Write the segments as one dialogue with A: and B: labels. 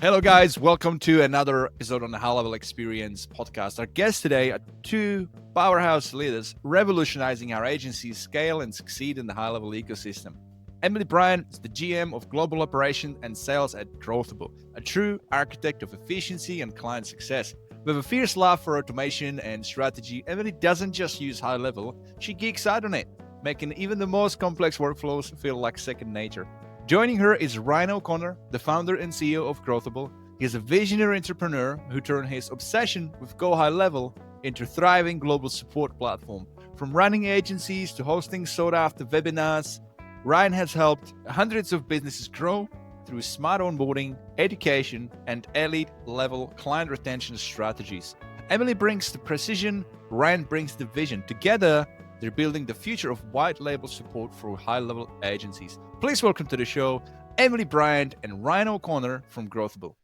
A: Hello, guys. Welcome to another episode on the HighLevel Experience Podcast. Our guests today are two powerhouse leaders revolutionizing our agency's scale and succeed in the high-level ecosystem. Emily Bryant is the GM of Global Operations and Sales at Growthable, a true architect of efficiency and client success. With a fierce love for automation and strategy, Emily doesn't just use HighLevel, she geeks out on it, making even the most complex workflows feel like second nature. Joining her is Ryan O'Connor, the founder and CEO of Growthable. He is a visionary entrepreneur who turned his obsession with Go High Level into a thriving global support platform. From running agencies to hosting sought-after webinars, Ryan has helped hundreds of businesses grow through smart onboarding, education, and elite-level client retention strategies. Emily brings the precision, Ryan brings the vision. Together, they're building the future of white label support for high-level agencies. Please welcome to the show, Emily Bryant and Ryan O'Connor from Growthable.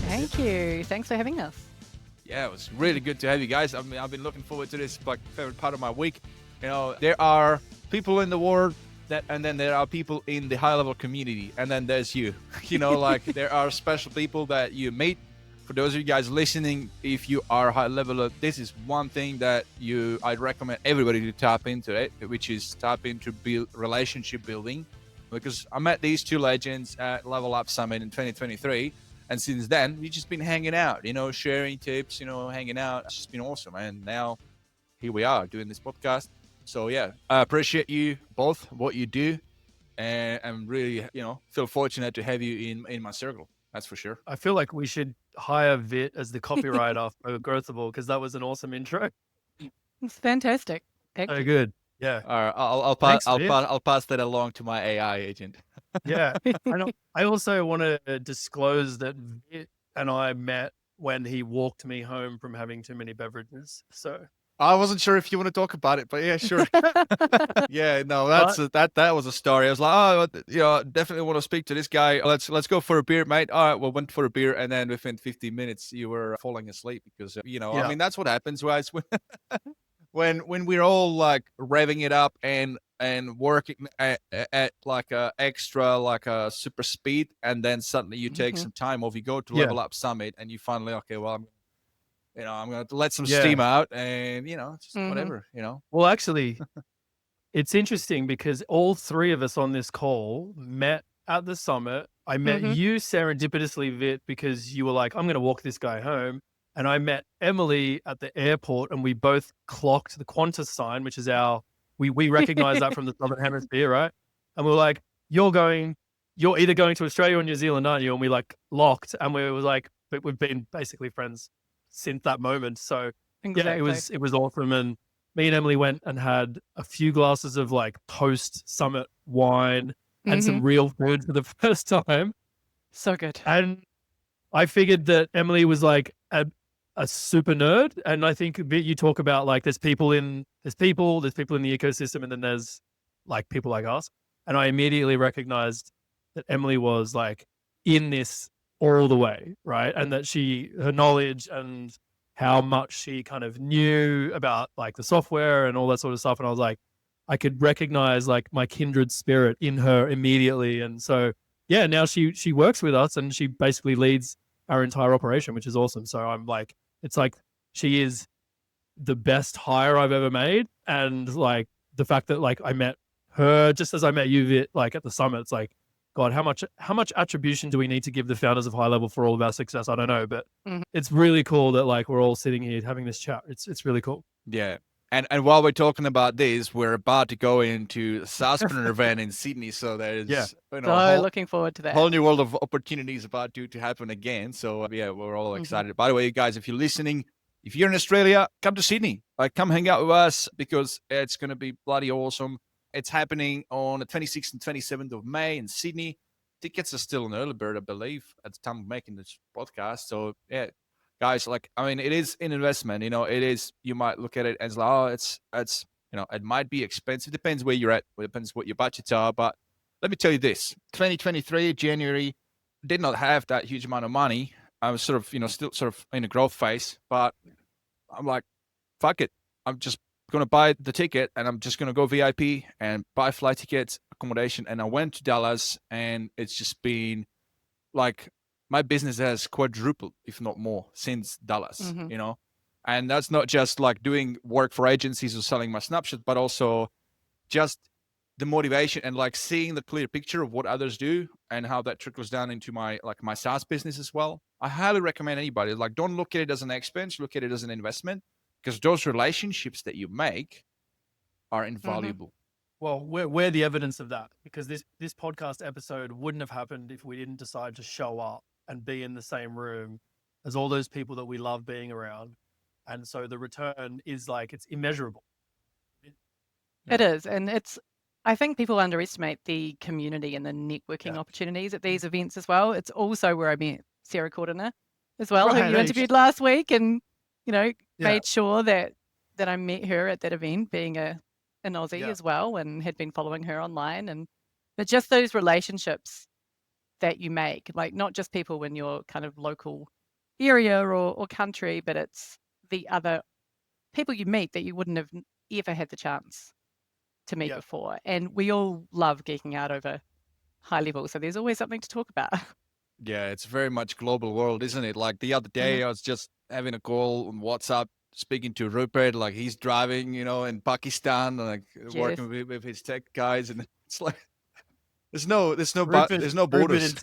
B: Thank you. Thanks for having us.
A: Yeah, it was really good to have you guys. I mean, I've been looking forward to this, like, favorite part of my week. You know, there are people in the world and then there are people in the high-level community, and then there's you. You know, like there are special people that you meet. For those of you guys listening, if you are high level, this is one thing that I'd recommend everybody to tap into it, which is tap into relationship building. Because I met these two legends at Level Up Summit in 2023. And since then, we've just been hanging out, you know, sharing tips, you know, hanging out. It's just been awesome. And now here we are doing this podcast. So yeah, I appreciate you both, what you do. And I'm really, you know, feel fortunate to have you in my circle. That's for sure.
C: I feel like we should hire Vit as the copywriter for Growthable because that was an awesome intro.
B: It's fantastic. Thank
C: So
B: you.
C: good. Yeah.
A: All right, I'll pass that along to my AI agent.
C: Yeah. I also want to disclose that Vit and I met when he walked me home from having too many beverages. So
A: I wasn't sure if you want to talk about it, but yeah, sure. Yeah, no, that was a story. I was like, oh, you know, definitely want to speak to this guy. Let's go for a beer, mate. All right, well, went for a beer, and then within 15 minutes, you were falling asleep because you know, I mean, that's what happens, guys. When we're all like revving it up and working at like a extra like a super speed, and then suddenly you take some time off. You go to Level Up Summit, and you finally okay, well, I'm going to let some steam out and, you know, just whatever, you know.
C: Well, actually, it's interesting because all three of us on this call met at the summit. I met you serendipitously, Vit, because you were like, I'm going to walk this guy home. And I met Emily at the airport and we both clocked the Qantas sign, which is we recognize that from the Southern Hemisphere, right? And we were like, you're either going to Australia or New Zealand, aren't you? And we like locked and we was like, but we've been basically friends since that moment. So yeah, it was awesome. And me and Emily went and had a few glasses of like post summit wine and some real food for the first time.
B: So good.
C: And I figured that Emily was like a super nerd. And I think you talk about like there's people in the ecosystem, and then there's like people like us. And I immediately recognized that Emily was like in this all the way, right? And that her knowledge and how much she kind of knew about like the software and all that sort of stuff. And I was like, I could recognize like my kindred spirit in her immediately. And so, yeah, now she works with us and she basically leads our entire operation, which is awesome. So I'm like, it's like she is the best hire I've ever made. And like the fact that like I met her just as I met you, Vit, like at the summit, it's like, God, how much attribution do we need to give the founders of HighLevel for all of our success? I don't know, but it's really cool that like we're all sitting here having this chat. It's really cool.
A: Yeah. And while we're talking about this, we're about to go into SaaSpreneur event in Sydney. So there's you know,
B: looking forward to that.
A: Whole new world of opportunities about to happen again. So yeah, we're all excited. By the way, you guys, if you're listening, if you're in Australia, come to Sydney. Like come hang out with us because it's gonna be bloody awesome. It's happening on the 26th and 27th of May in Sydney. Tickets are still an early bird, I believe, at the time of making this podcast. So yeah, guys, like, I mean, it is an investment, you know, it is, you might look at it as like, oh, it's, you know, it might be expensive. Depends where you're at. It depends what your budgets are. But let me tell you this, 2023, January, did not have that huge amount of money. I was sort of, you know, still sort of in a growth phase, but I'm like, fuck it. I'm just going to buy the ticket and I'm just going to go VIP and buy flight tickets, accommodation. And I went to Dallas, and it's just been like my business has quadrupled, if not more, since Dallas,
B: Mm-hmm.
A: And that's not just like doing work for agencies or selling my snapshot, but also just the motivation and like seeing the clear picture of what others do and how that trickles down into my SaaS business as well. I highly recommend anybody, like, don't look at it as an expense, look at it as an investment, because those relationships that you make are invaluable.
C: Well, we're the evidence of that, because this podcast episode wouldn't have happened if we didn't decide to show up and be in the same room as all those people that we love being around. And so the return is like, it's immeasurable.
B: It is. And I think people underestimate the community and the networking
C: Yeah.
B: opportunities at these events as well. It's also where I met Sarah Cordiner as well,
C: Right,
B: who you
C: no,
B: interviewed last week, and,
C: Yeah.
B: made sure that I met her at that event, being an Aussie
C: Yeah.
B: as well, and had been following her online. But just those relationships that you make, like not just people in your kind of local area or country, but it's the other people you meet that you wouldn't have ever had the chance to meet
C: Yeah.
B: before. And we all love geeking out over high level. So there's always something to talk about.
A: Yeah, it's very much global world, isn't it? Like the other day, I was just having a call on WhatsApp, speaking to Rupert, like he's driving, in Pakistan, like working with his tech guys, and it's like there's no
C: Rupert
A: borders.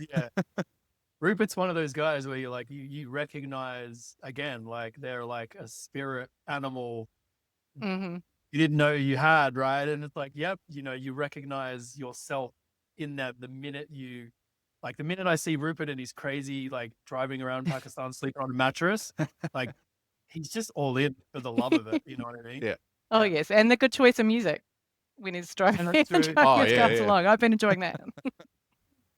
C: Rupert's one of those guys where you're like, you recognize, again, like they're like a spirit animal
B: Mm-hmm.
C: you didn't know you had, right? And it's like, yep, you recognize yourself in that the minute I see Rupert and he's crazy, like driving around Pakistan, sleeping on a mattress, like he's just all in for the love of it. You know what I mean?
A: Yeah.
B: Oh, yes. And the good choice of music when he's driving,
C: And that's true.
B: his
A: Oh,
B: cars
A: yeah, yeah.
B: along. I've been enjoying that.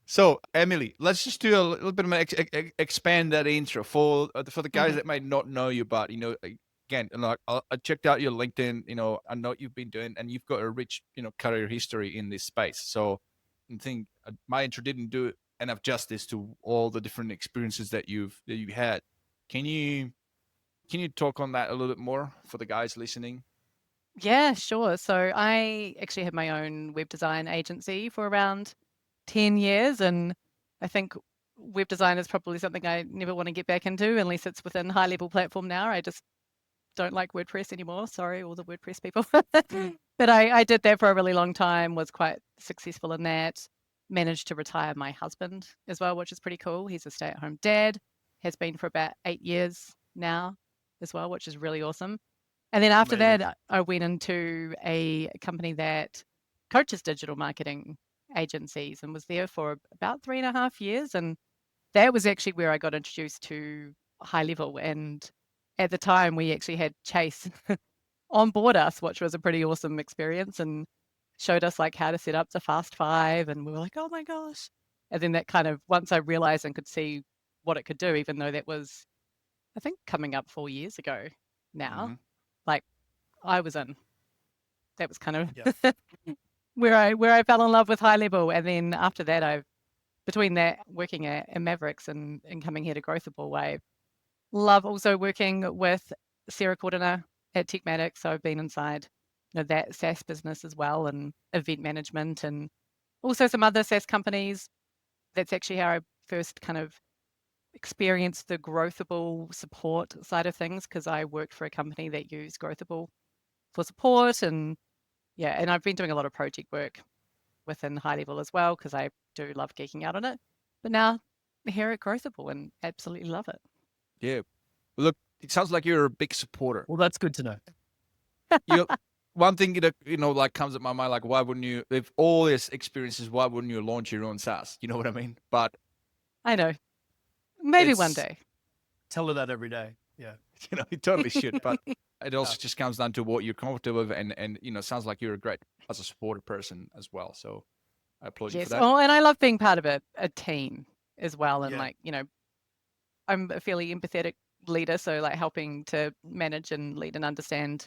A: So, Emily, let's just do a little bit of expand that intro for the guys that might not know you, but again, like I checked out your LinkedIn. I know what you've been doing, and you've got a rich, career history in this space. So, I think my intro didn't do enough justice to all the different experiences that you had. Can you talk on that a little bit more for the guys listening?
B: Yeah, sure. So I actually had my own web design agency for around 10 years. And I think web design is probably something I never want to get back into unless it's within high level platform now. I just don't like WordPress anymore. Sorry, all the WordPress people. But I did that for a really long time, was quite successful in that. Managed to retire my husband as well, which is pretty cool. He's a stay-at-home dad, has been for about 8 years now as well, which is really awesome. And then after
C: Amazing.
B: that, I went into a company that coaches digital marketing agencies and was there for about 3.5 years. And that was actually where I got introduced to high level. And at the time, we actually had Chase on board us, which was a pretty awesome experience, and showed us like how to set up the Fast Five. And we were like, oh my gosh. And then that kind of, once I realized and could see what it could do, even though that was, I think, coming up 4 years ago now, like I was in. That was kind of where I fell in love with high level. And then after that, between that working at Mavericks and coming here to Growthable, I love also working with Sarah Cordiner at Techmatics. So I've been inside that SaaS business as well, and event management, and also some other SaaS companies. That's actually how I first kind of experienced the Growthable support side of things, because I worked for a company that used Growthable for support. And and I've been doing a lot of project work within high level as well, because I do love geeking out on it. But now here at Growthable and absolutely love it.
A: Yeah. Look, it sounds like you're a big supporter.
C: Well, that's good to know.
A: One thing that like comes at my mind, like, why wouldn't you, with all these experiences, why wouldn't you launch your own SaaS? You know what I mean? But
B: I know, maybe one day.
C: Tell her that every day. Yeah,
A: you totally should. But it also just comes down to what you're comfortable with, and sounds like you're a great as a supporter person as well. So I applaud you for that.
B: Oh, and I love being part of a team as well, and
C: Yeah.
B: I'm a fairly empathetic leader, so like helping to manage and lead and understand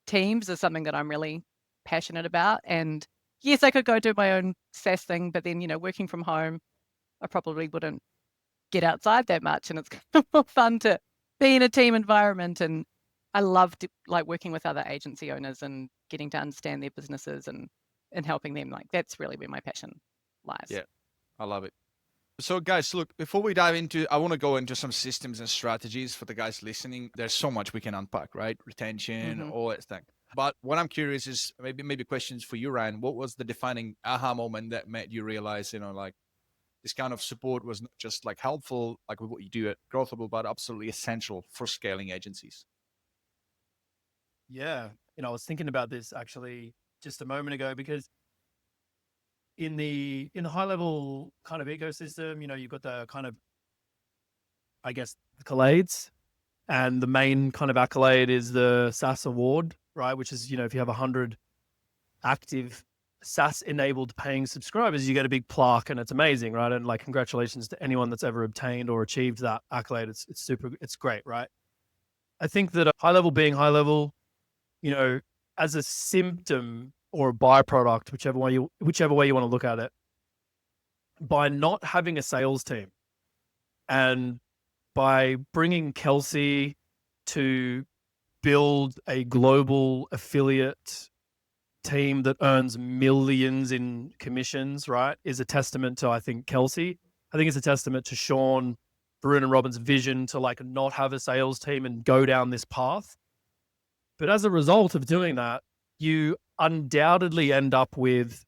B: teams is something that I'm really passionate about. And yes, I could go do my own SaaS thing, but then working from home, I probably wouldn't get outside that much, and it's kind of more fun to be in a team environment and I loved like working with other agency owners and getting to understand their businesses and helping them. Like that's really where my passion lies.
A: Yeah, I love it. So guys, look, before we dive into, I want to go into some systems and strategies for the guys listening. There's so much we can unpack, right? Retention, all that thing. But what I'm curious is maybe questions for you, Ryan. What was the defining aha moment that made you realize, like this kind of support was not just like helpful, like with what you do at Growthable, but absolutely essential for scaling agencies?
C: Yeah. I was thinking about this actually just a moment ago, because in the high level kind of ecosystem, you've got the kind of, I guess, accolades, and the main kind of accolade is the SaaS award, right? Which is, if you have 100 active SaaS enabled paying subscribers, you get a big plaque, and it's amazing, right? And like, congratulations to anyone that's ever obtained or achieved that accolade. It's great, right? I think that high level being high level, as a symptom or a byproduct, whichever way you want to look at it, by not having a sales team and by bringing Kelsey to build a global affiliate team that earns millions in commissions, right, is a testament to, I think, Kelsey. I think it's a testament to Sean, Varun, and Robin's vision to like not have a sales team and go down this path. But as a result of doing that, you undoubtedly end up with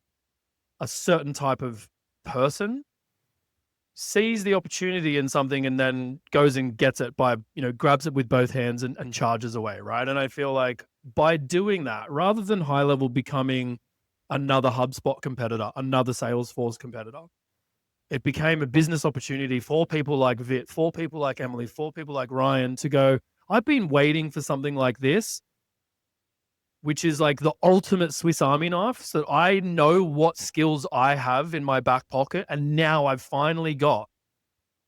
C: a certain type of person sees the opportunity in something and then goes and gets it by, grabs it with both hands and charges away, right? And I feel like by doing that, rather than high level becoming another HubSpot competitor, another Salesforce competitor, it became a business opportunity for people like Vit, for people like Emily, for people like Ryan to go, I've been waiting for something like this, which is like the ultimate Swiss Army knife. So I know what skills I have in my back pocket. And now I've finally got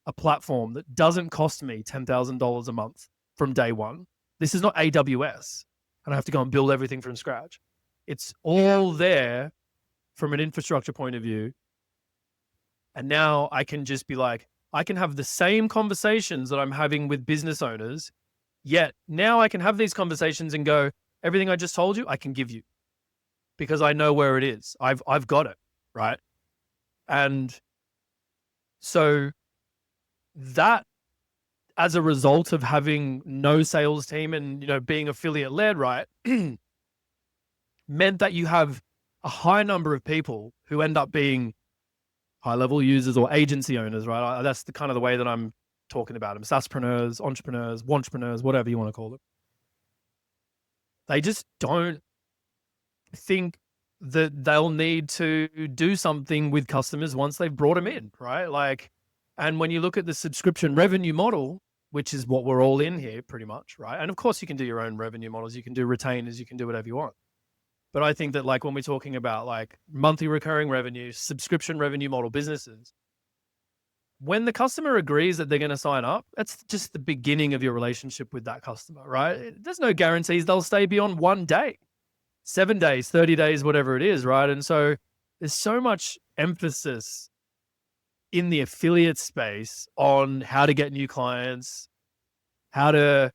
C: a platform that doesn't cost me $10,000 a month from day one. This is not AWS, and I have to go and build everything from scratch. It's all there from an infrastructure point of view. And now I can just be like, I can have the same conversations that I'm having with business owners, yet now I can have these conversations and go, everything I just told you, I can give you because I know where it is. I've got it, right? And so that, as a result of having no sales team and, being affiliate led, right, meant that you have a high number of people who end up being high level users or agency owners, right? That's the kind of the way that I'm talking about them. SaaSpreneurs, entrepreneurs, wantrepreneurs, whatever you want to call them. They just don't think that they'll need to do something with customers once they've brought them in, right? Like, and when you look at the subscription revenue model, which is what we're all in here pretty much, right? And of course you can do your own revenue models, you can do retainers, you can do whatever you want. But I think that like when we're talking about like monthly recurring revenue, subscription revenue model businesses, when the customer agrees that they're going to sign up, that's just the beginning of your relationship with that customer, right? There's no guarantees they'll stay beyond 1 day, 7 days, 30 days, whatever it is, right? And so there's so much emphasis in the affiliate space on how to get new clients, how to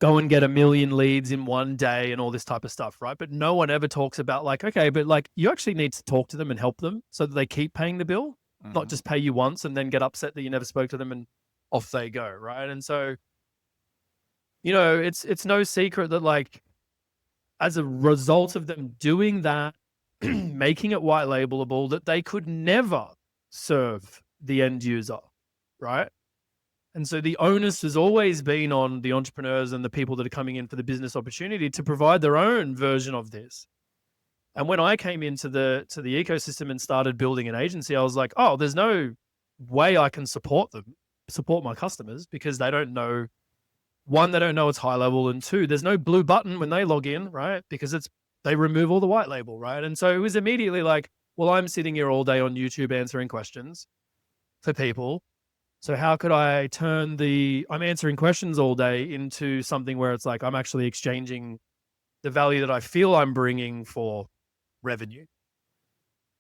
C: go and get 1 million leads in 1 day and all this type of stuff, right? But no one ever talks about like, okay, but like you actually need to talk to them and help them so that they keep paying the bill. Not just pay you once and then get upset that you never spoke to them and off they go, right? And so, it's no secret that like, as a result of them doing that, making it white labelable, that they could never serve the end user, right? And so the onus has always been on the entrepreneurs and the people that are coming in for the business opportunity to provide their own version of this. And when I came into the ecosystem and started building an agency, I was like, oh, there's no way I can support my customers, because they don't know, one, they don't know it's high level, and two, there's no blue button when they log in, right? Because they remove all the white label, right? And so it was immediately like, well, I'm sitting here all day on YouTube answering questions for people. So how could I turn I'm answering questions all day into something where it's like I'm actually exchanging the value that I feel I'm bringing for revenue?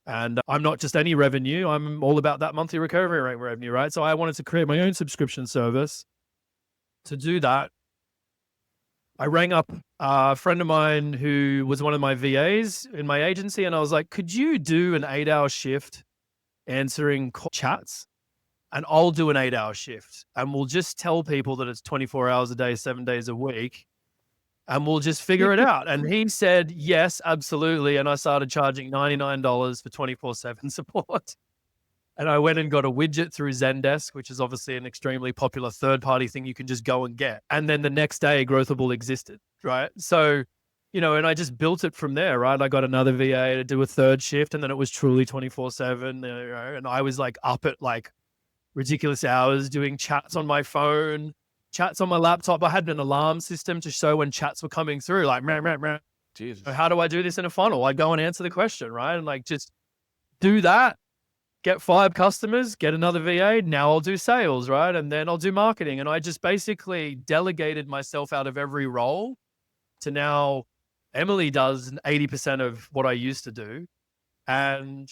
C: And I'm not just any revenue. I'm all about that monthly recurring rate revenue, right? So I wanted to create my own subscription service. To do that, I rang up a friend of mine who was one of my VAs in my agency, and I was like, could you do an 8-hour shift answering chats? And I'll do an 8-hour shift, and we'll just tell people that it's 24 hours a day, 7 days a week, and we'll just figure it out. And he said, yes, absolutely. And I started charging $99 for 24/7 support. And I went and got a widget through Zendesk, which is obviously an extremely popular third-party thing you can just go and get. And then the next day, Growthable existed, right? So, and I just built it from there, right? I got another VA to do a third shift, and then it was truly 24/7. And I was like up at like ridiculous hours doing chats on my phone, chats on my laptop. I had an alarm system to show when chats were coming through, like, meh, meh, meh.
A: Jesus.
C: How do I do this in a funnel? I go and answer the question, right? And like, just do that. Get 5 customers, get another VA. Now I'll do sales, right? And then I'll do marketing. And I just basically delegated myself out of every role to now Emily does 80% of what I used to do. And,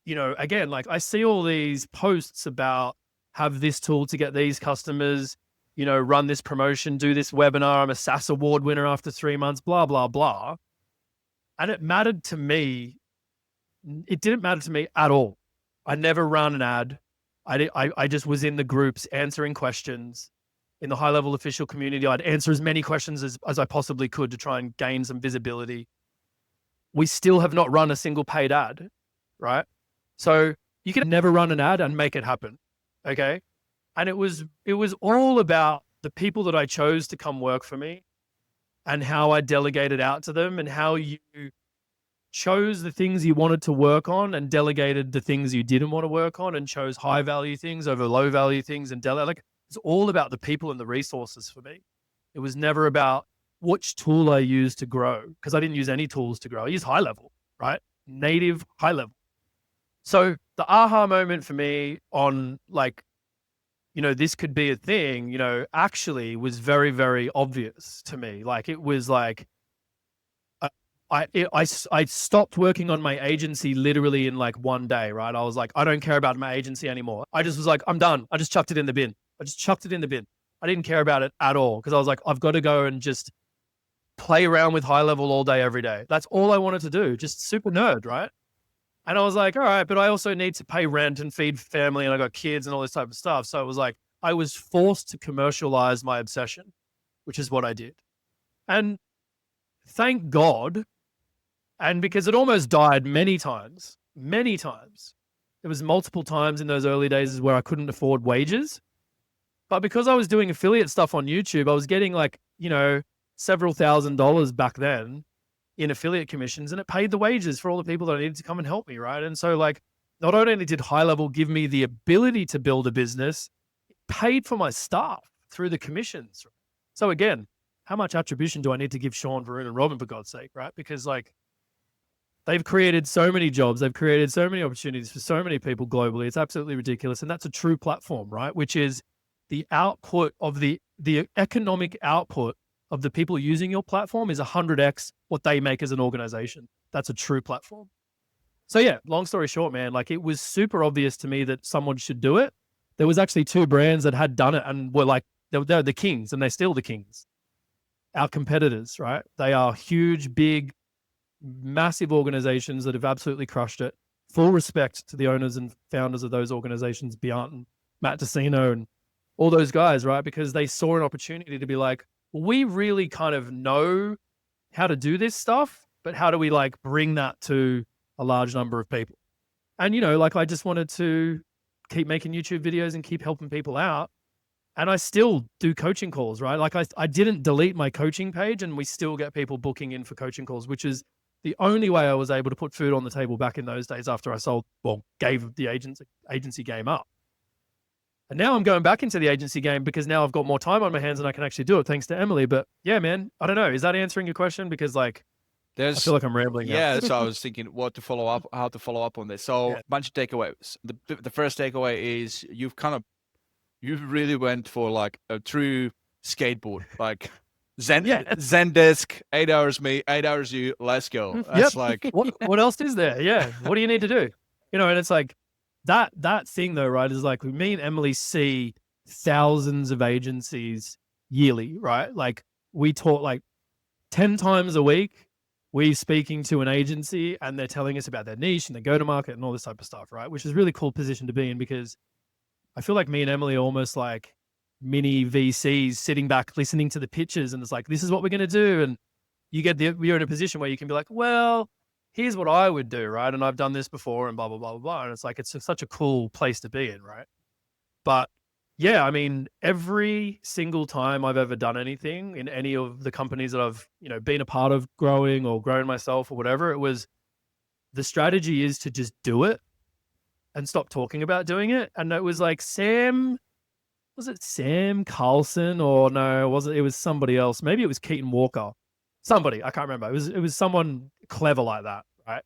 C: again, like I see all these posts about have this tool to get these customers, run this promotion, do this webinar. I'm a SaaS award winner after 3 months, blah, blah, blah. And it mattered to me. It didn't matter to me at all. I never ran an ad. I just was in the groups answering questions. In the HighLevel official community, I'd answer as many questions as I possibly could to try and gain some visibility. We still have not run a single paid ad, right? So you can never run an ad and make it happen, okay? And it was all about the people that I chose to come work for me and how I delegated out to them and how you chose the things you wanted to work on and delegated the things you didn't want to work on and chose high value things over low value things and like it's all about the people and the resources for me. It was never about which tool I used to grow because I didn't use any tools to grow. I used HighLevel, right? Native HighLevel. So the aha moment for me on like, this could be a thing, actually was very, very obvious to me. Like it was like, I stopped working on my agency literally in like one day, right? I was like, I don't care about my agency anymore. I just was like, I'm done. I just chucked it in the bin. I didn't care about it at all because I was like, I've got to go and just play around with HighLevel all day, every day. That's all I wanted to do. Just super nerd, right? And I was like, all right, but I also need to pay rent and feed family and I got kids and all this type of stuff. So it was like, I was forced to commercialize my obsession, which is what I did. And thank God. And because it almost died many times, there was multiple times in those early days where I couldn't afford wages. But because I was doing affiliate stuff on YouTube, I was getting like, several $1,000s back then in affiliate commissions, and it paid the wages for all the people that I needed to come and help me, right? And so like, not only did HighLevel give me the ability to build a business, it paid for my staff through the commissions. So again, how much attribution do I need to give Sean, Varun, and Robin, for God's sake, right? Because like, they've created so many jobs. They've created so many opportunities for so many people globally. It's absolutely ridiculous. And that's a true platform, right? Which is the output of the economic output of the people using your platform is 100x what they make as an organization. That's a true platform. So yeah, long story short, man, like it was super obvious to me that someone should do it. There was actually 2 brands that had done it and were like, they're the kings and they're still the kings. Our competitors, right? They are huge, big, massive organizations that have absolutely crushed it. Full respect to the owners and founders of those organizations, Bryant and Matt DeCino and all those guys, right? Because they saw an opportunity to be like, we really kind of know how to do this stuff, but how do we like bring that to a large number of people? And, like I just wanted to keep making YouTube videos and keep helping people out. And I still do coaching calls, right? Like I didn't delete my coaching page and we still get people booking in for coaching calls, which is the only way I was able to put food on the table back in those days after I gave the agency game up. And now I'm going back into the agency game because now I've got more time on my hands and I can actually do it thanks to Emily. But yeah, man, I don't know. Is that answering your question? Because like, I feel like I'm rambling.
A: Yeah, so I was thinking how to follow up on this. So bunch of takeaways. The first takeaway is you really went for like a true skateboard, like Zendesk, 8 hours me, 8 hours you, let's go. That's like
C: what else is there? Yeah. What do you need to do? And it's like that thing though, right? Is like me and Emily see thousands of agencies yearly, right? Like we talk like 10 times a week. We're speaking to an agency and they're telling us about their niche and their go-to-market and all this type of stuff, right? Which is a really cool position to be in, because I feel like me and Emily are almost like mini VCs sitting back, listening to the pitches, and it's like, this is what we're going to do. And you're in a position where you can be like, well, here's what I would do, right? And I've done this before and blah, blah, blah, blah, blah. And it's like, it's such a cool place to be in, right? But yeah, I mean, every single time I've ever done anything in any of the companies that I've, been a part of growing or grown myself or whatever, it was, the strategy is to just do it and stop talking about doing it. And it was like was it Sam Carlson, or no, it was somebody else. Maybe it was Keaton Walker. Somebody, I can't remember. It was someone clever like that, right?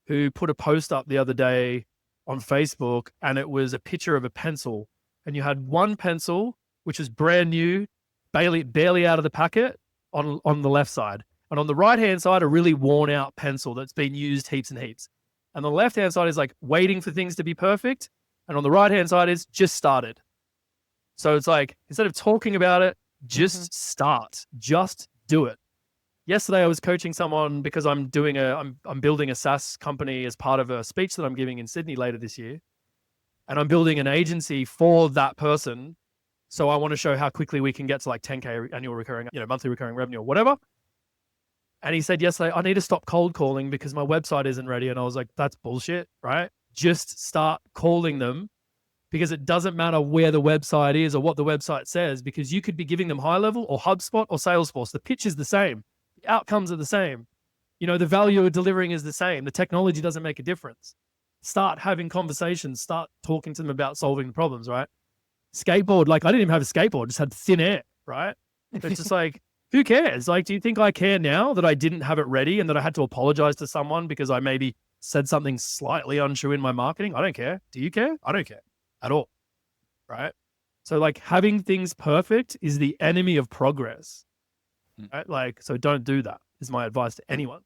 C: Who put a post up the other day on Facebook, and it was a picture of a pencil. And you had one pencil, which was brand new, barely out of the packet on the left side. And on the right-hand side, a really worn out pencil that's been used heaps and heaps. And the left-hand side is like waiting for things to be perfect. And on the right-hand side is just started. So it's like, instead of talking about it, just start, just do it. Yesterday, I was coaching someone because I'm building a SaaS company as part of a speech that I'm giving in Sydney later this year. And I'm building an agency for that person. So I want to show how quickly we can get to like 10K annual recurring, monthly recurring revenue or whatever. And he said yesterday, I need to stop cold calling because my website isn't ready. And I was like, that's bullshit, right? Just start calling them, because it doesn't matter where the website is or what the website says, because you could be giving them HighLevel or HubSpot or Salesforce. The pitch is the same. The outcomes are the same. The value you're delivering is the same. The technology doesn't make a difference. Start having conversations, start talking to them about solving the problems, right? Skateboard, like I didn't even have a skateboard, just had thin air, right? It's just like, who cares? Like, do you think I care now that I didn't have it ready and that I had to apologize to someone because I maybe said something slightly untrue in my marketing? I don't care. Do you care? I don't care at all, right? So like, having things perfect is the enemy of progress, right? Like, so don't do that is my advice to anyone.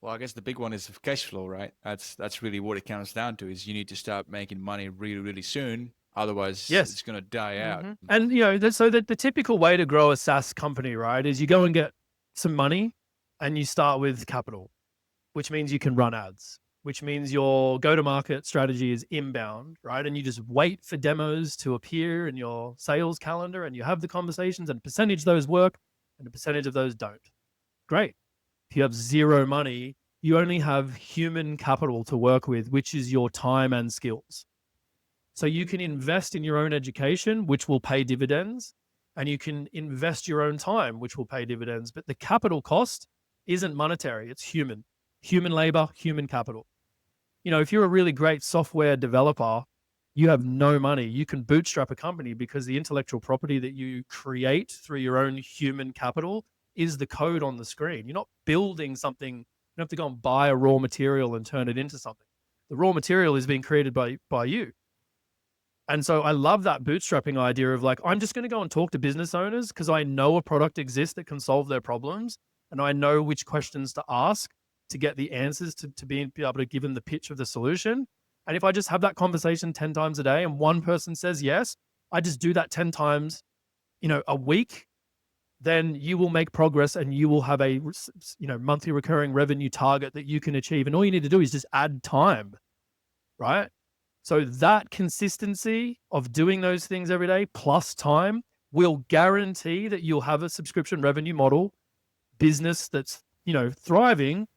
A: Well, I guess the big one is cash flow, right? That's really what it comes down to, is you need to start making money really, really soon. Otherwise, it's going to die out.
C: And, so the typical way to grow a SaaS company, right, is you go and get some money and you start with capital, which means you can run ads, which means your go-to-market strategy is inbound, right? And you just wait for demos to appear in your sales calendar and you have the conversations, and a percentage of those work and a percentage of those don't. Great. If you have zero money, you only have human capital to work with, which is your time and skills. So you can invest in your own education, which will pay dividends, and you can invest your own time, which will pay dividends. But the capital cost isn't monetary, it's human labor, human capital. If you're a really great software developer, you have no money. You can bootstrap a company because the intellectual property that you create through your own human capital is the code on the screen. You're not building something. You don't have to go and buy a raw material and turn it into something. The raw material is being created by you. And so I love that bootstrapping idea of like, I'm just going to go and talk to business owners because I know a product exists that can solve their problems. And I know which questions to ask to get the answers to be able to give them the pitch of the solution. And if I just have that conversation 10 times a day and one person says yes, I just do that 10 times, a week, then you will make progress and you will have a, monthly recurring revenue target that you can achieve. And all you need to do is just add time, right? So that consistency of doing those things every day plus time will guarantee that you'll have a subscription revenue model business that's, thriving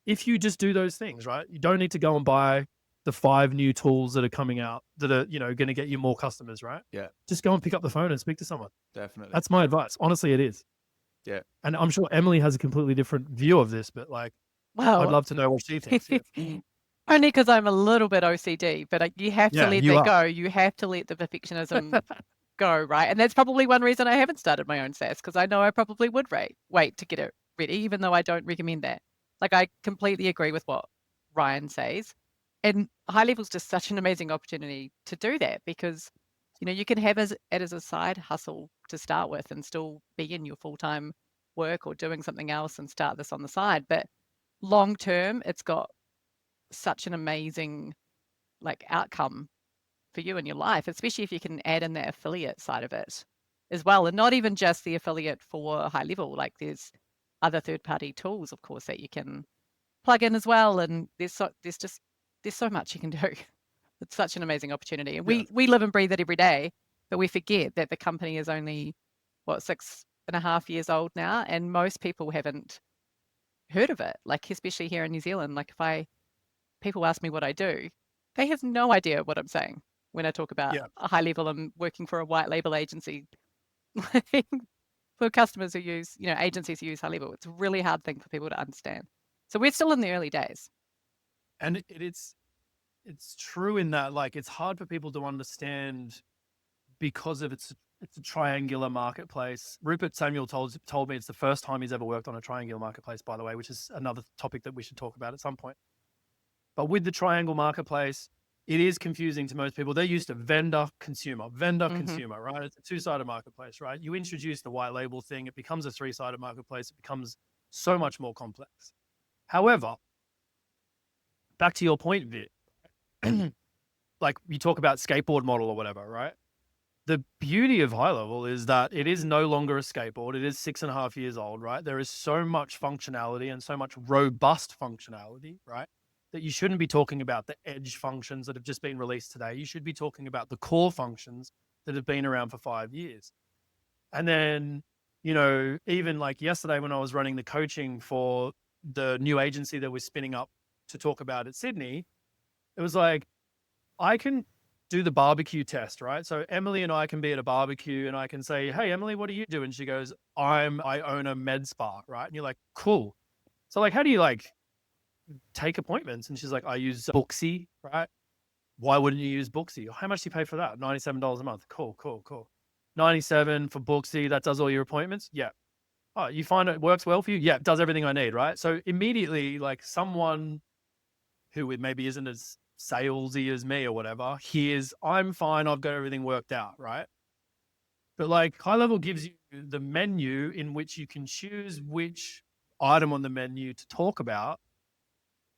C: if you just do those things, right? You don't need to go and buy the 5 new tools that are coming out that are, going to get you more customers, right?
A: Yeah.
C: Just go and pick up the phone and speak to someone.
A: Definitely.
C: That's my advice. Honestly, it is.
A: Yeah.
C: And I'm sure Emily has a completely different view of this, but like, I'd love to know what she thinks. Yeah.
B: Only because I'm a little bit OCD, but you have to let that go. You have to let the perfectionism go, right? And that's probably one reason I haven't started my own SaaS, because I know I probably would wait to get it ready, even though I don't recommend that. Like, I completely agree with what Ryan says. And HighLevel is just such an amazing opportunity to do that, because, you can have it as a side hustle to start with and still be in your full-time work or doing something else and start this on the side. But long term, it's got such an amazing outcome for you in your life, especially if you can add in that affiliate side of it. as well. And not even just the affiliate for HighLevel, like there's other third-party tools, of course, that you can plug in as well. And there's so much you can do. It's such an amazing opportunity. And we live and breathe it every day, but we forget that the company is only, 6.5 years old now, and most people haven't heard of it, like especially here in New Zealand. Like people ask me what I do, they have no idea what I'm saying when I talk about a HighLevel. I'm working for a white label agency for customers who use, agencies who use HighLevel. It's a really hard thing for people to understand. So we're still in the early days.
C: And it's true in that, like, it's hard for people to understand because of it's a triangular marketplace. Rupert Samuel told me it's the first time he's ever worked on a triangular marketplace, by the way, which is another topic that we should talk about at some point. But with the triangle marketplace, it is confusing to most people. They're used to vendor, consumer, right? It's a two-sided marketplace, right? You introduce the white label thing, it becomes a three-sided marketplace. It becomes so much more complex. However, back to your point, Vit, like you talk about skateboard model or whatever, right? The beauty of HighLevel is that it is no longer a skateboard. It is 6.5 years old, right? There is so much functionality and so much robust functionality, right? That you shouldn't be talking about the edge functions that have just been released today. You should be talking about the core functions that have been around for 5 years. And then, even like yesterday when I was running the coaching for the new agency that we're spinning up to talk about at Sydney, it was like, I can do the barbecue test, right? So Emily and I can be at a barbecue and I can say, hey, Emily, what do you do? And she goes, I own a med spa, right? And you're like, cool. So like, how do you like take appointments? And she's like, I use Booksy, right? Why wouldn't you use Booksy? How much do you pay for that? $97 a month. Cool. 97 for Booksy. That does all your appointments. Yeah. Oh, you find it works well for you? Yeah. It does everything I need, right? So immediately, like someone who maybe isn't as salesy as me or whatever, here's, I'm fine, I've got everything worked out, right? But like HighLevel gives you the menu in which you can choose which item on the menu to talk about.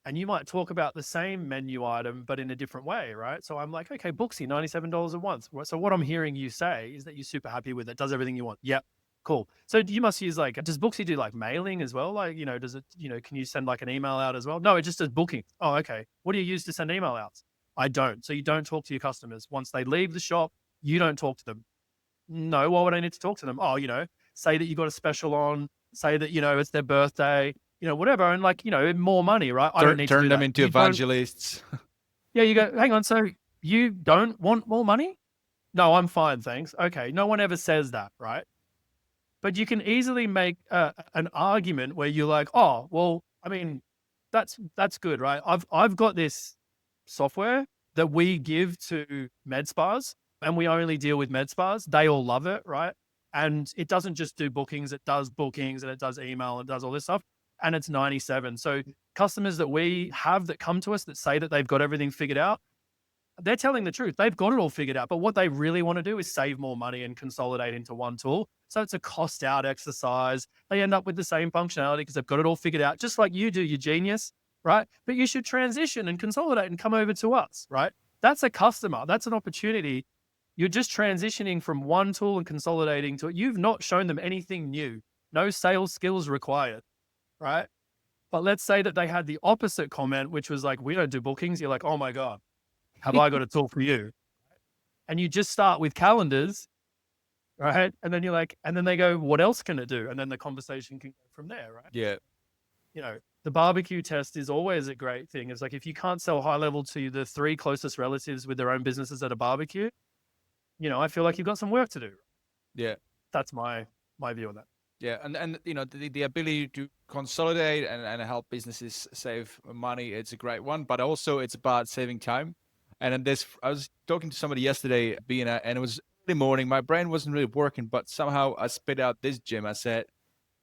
C: And you might talk about the same menu item, but in a different way, right? So I'm like, okay, Booksy, $97 a month. So what I'm hearing you say is that you're super happy with it, does everything you want. Yep. Cool. So you must use like, does Booksy do like mailing as well? Like, does it, can you send like an email out as well? No, it just does booking. Oh, okay. What do you use to send email outs? I don't. So you don't talk to your customers. Once they leave the shop, you don't talk to them. No, why would I need to talk to them? Oh, say that you got a special on, say that, it's their birthday, whatever. And like, more money, right? I don't need to
A: turn
C: do
A: them
C: that.
A: into evangelists.
C: Yeah, you go, hang on. So you don't want more money? No, I'm fine. Thanks. Okay. No one ever says that, right? But you can easily make an argument where you're like, oh, well, I mean, that's good, right? I've got this software that we give to med spas and we only deal with med spas. They all love it, right? And it doesn't just do bookings, it does bookings and it does email and it does all this stuff. And it's 97. So customers that we have that come to us that say that they've got everything figured out, they're telling the truth. They've got it all figured out. But what they really want to do is save more money and consolidate into one tool. So it's a cost out exercise. They end up with the same functionality because they've got it all figured out, just like you do, you genius, right? But you should transition and consolidate and come over to us, right? That's a customer. That's an opportunity. You're just transitioning from one tool and consolidating to it. You've not shown them anything new. No sales skills required, right? But let's say that they had the opposite comment, which was like, we don't do bookings. You're like, oh my God, have I got to talk for you? And you just start with calendars, right? And then you're like, and then they go, what else can it do? And then the conversation can go from there, right?
A: Yeah.
C: The barbecue test is always a great thing. It's like, if you can't sell HighLevel to the 3 closest relatives with their own businesses at a barbecue, I feel like you've got some work to do.
A: Yeah.
C: That's my view on that.
A: Yeah, and the ability to consolidate and help businesses save money, it's a great one. But also it's about saving time. And then I was talking to somebody yesterday, and it was early morning. My brain wasn't really working, but somehow I spit out this gem. I said,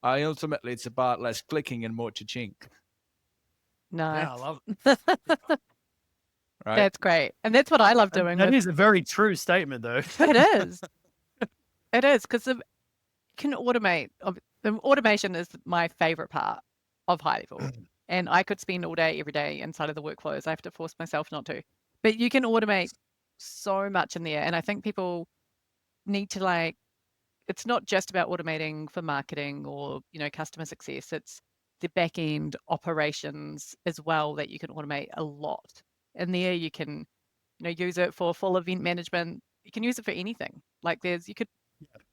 A: ultimately it's about less clicking and more cha-ching.
B: Nice.
C: Yeah, I love
B: it.
A: Right?
B: That's great. And that's what I love doing.
C: That is a very true statement, though.
B: It is. It is, because you can automate. The automation is my favorite part of HighLevel. And I could spend all day, every day inside of the workflows. I have to force myself not to. But you can automate so much in there. And I think people need to it's not just about automating for marketing or, customer success. It's the back end operations as well that you can automate a lot. And there you can, use it for full event management. You can use it for anything. Like you could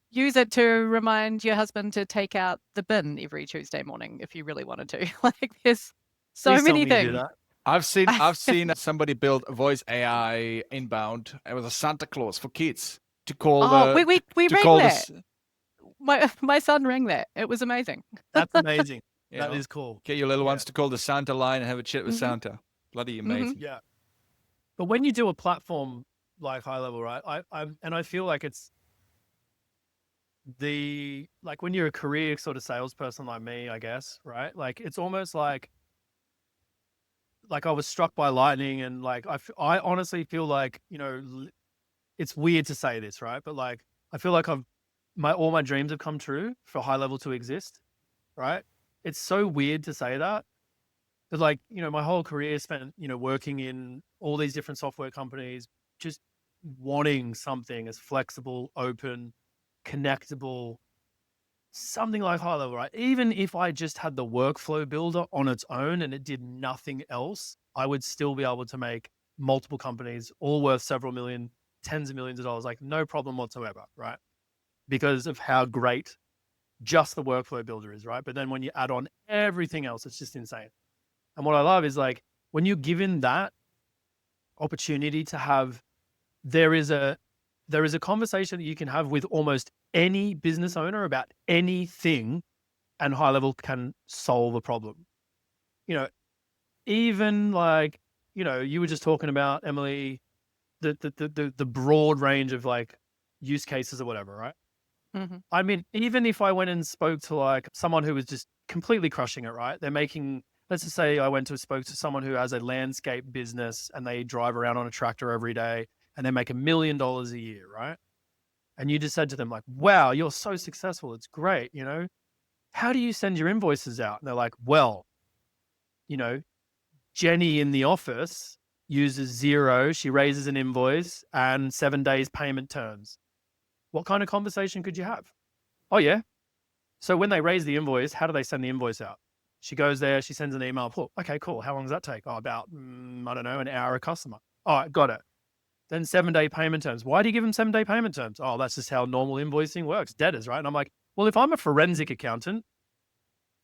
B: use it to remind your husband to take out the bin every Tuesday morning if you really wanted to. Like there's so
C: Please tell
B: many
C: me you do
B: things.
C: that.
A: I've seen somebody build a voice AI inbound. It was a Santa Claus for kids to call
B: we
A: to
B: rang
A: call
B: that.
A: this.
B: My son rang that. It was amazing.
C: That's amazing.
A: You
C: That
A: know,
C: is cool.
A: Get your little ones to call the Santa line and have a chat with
B: Mhm.
A: Santa. Bloody amazing.
C: Yeah. But when you do a platform like HighLevel, right? I feel like it's like when you're a career sort of salesperson like me, I guess, right? Like it's almost like I was struck by lightning, and like I honestly feel like, it's weird to say this, right? But like I feel like all my dreams have come true for HighLevel to exist, right? It's so weird to say that. But like, my whole career spent, working in all these different software companies, just wanting something as flexible, open, connectable, something like HighLevel, right? Even if I just had the workflow builder on its own and it did nothing else, I would still be able to make multiple companies all worth several million, tens of millions of dollars, like no problem whatsoever, right? Because of how great just the workflow builder is, right? But then when you add on everything else, it's just insane. And what I love is like when you're given that opportunity to have, there is a conversation that you can have with almost any business owner about anything, and HighLevel can solve a problem. Even like, you were just talking about, Emily, the broad range of like use cases or whatever, right?
B: Mm-hmm.
C: I mean, even if I went and spoke to like someone who was just completely crushing it, right? They're making, let's just say I went to spoke to someone who has a landscape business and they drive around on a tractor every day and they make $1 million a year, right? And you just said to them like, wow, you're so successful. It's great. How do you send your invoices out? And they're like, well, Jenny in the office uses Xero. She raises an invoice and 7 days payment terms. What kind of conversation could you have? Oh, yeah. So when they raise the invoice, how do they send the invoice out? She goes there, she sends an email. Oh, okay, cool. How long does that take? Oh, about, I don't know, an hour a customer. All right, got it. Then 7-day payment terms. Why do you give them 7-day payment terms? Oh, that's just how normal invoicing works. Debtors, right? And I'm like, well, if I'm a forensic accountant,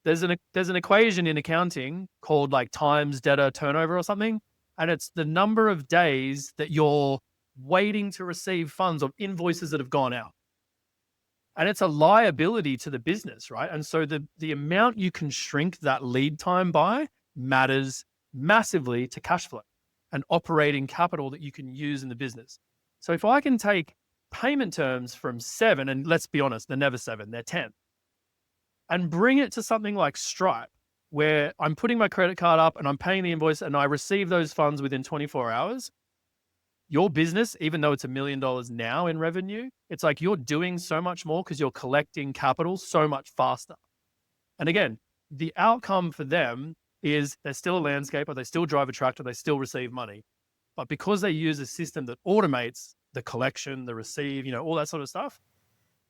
C: there's an equation in accounting called like times debtor turnover or something. And it's the number of days that you're waiting to receive funds of invoices that have gone out. And it's a liability to the business, right? And so the amount you can shrink that lead time by matters massively to cash flow and operating capital that you can use in the business. So if I can take payment terms from 7, and let's be honest, they're never 7, they're 10, and bring it to something like Stripe, where I'm putting my credit card up and I'm paying the invoice and I receive those funds within 24 hours, your business, even though it's $1 million now in revenue, it's like you're doing so much more because you're collecting capital so much faster. And again, the outcome for them is they're still a landscaper, they still drive a tractor, they still receive money. But because they use a system that automates the collection, the receive, all that sort of stuff,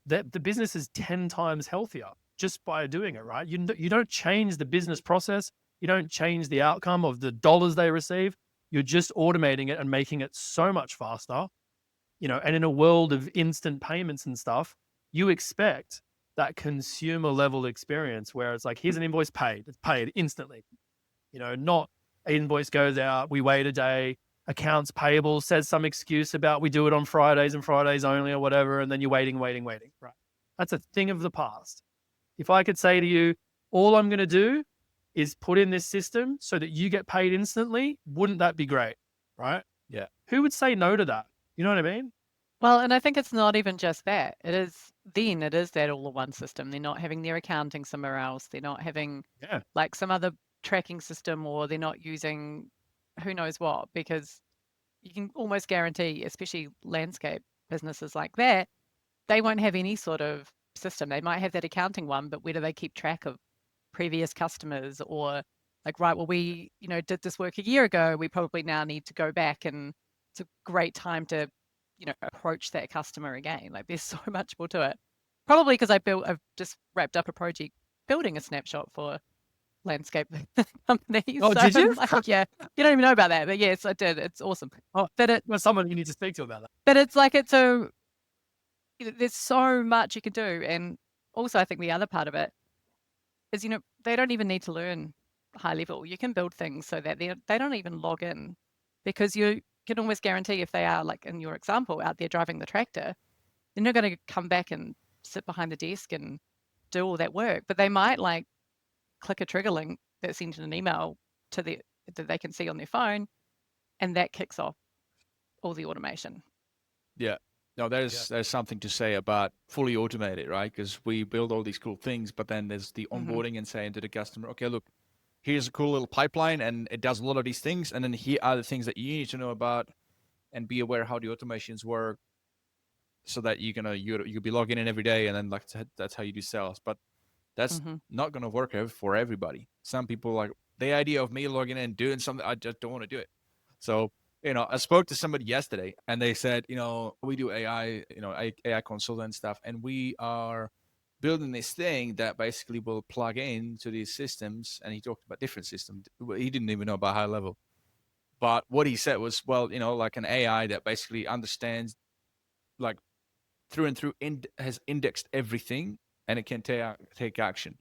C: the business is 10 times healthier just by doing it, right? You don't change the business process. You don't change the outcome of the dollars they receive. You're just automating it and making it so much faster, and in a world of instant payments and stuff, you expect that consumer level experience where it's like, here's an invoice paid, it's paid instantly, not an invoice goes out, we wait a day, accounts payable says some excuse about we do it on Fridays and Fridays only or whatever. And then you're waiting, right? That's a thing of the past. If I could say to you, all I'm going to do is put in this system so that you get paid instantly, wouldn't that be great? Right?
A: Yeah.
C: Who would say no to that? You know what I mean?
B: Well, and I think it's not even just that. It is that all-in-one system. They're not having their accounting somewhere else. They're not having like some other tracking system, or they're not using who knows what, because you can almost guarantee, especially landscape businesses like that, they won't have any sort of system. They might have that accounting one, but where do they keep track of previous customers? Or like, right, well, we, did this work a year ago. We probably now need to go back, and it's a great time to, approach that customer again. Like there's so much more to it. Probably because I've just wrapped up a project building a snapshot for landscape companies.
C: Oh,
B: So
C: did you?
B: I'm like, yeah, you don't even know about that, but yes, I did. It's awesome.
C: Oh, well, someone you need to speak to about that.
B: But it's like there's so much you can do, and also I think the other part of it is, they don't even need to learn high level. You can build things so that they don't even log in, because you can almost guarantee if they are, like in your example, out there driving the tractor, they're not going to come back and sit behind the desk and do all that work, but they might like click a trigger link that sends an email that they can see on their phone, and that kicks off all the automation.
A: Yeah. No, there's something to say about fully automated, right? Because we build all these cool things, but then there's the onboarding and saying to the customer, okay, look, here's a cool little pipeline and it does a lot of these things. And then here are the things that you need to know about and be aware how the automations work, so that you'll be logging in every day, and then like that's how you do sales. But that's not going to work for everybody. Some people, like the idea of me logging in and doing something, I just don't want to do it. So, I spoke to somebody yesterday and they said, we do AI, AI consultant stuff, and we are building this thing that basically will plug in to these systems. And he talked about different systems. He didn't even know about high level. But what he said was, well, like an AI that basically understands, like through and through, has indexed everything, and it can take action.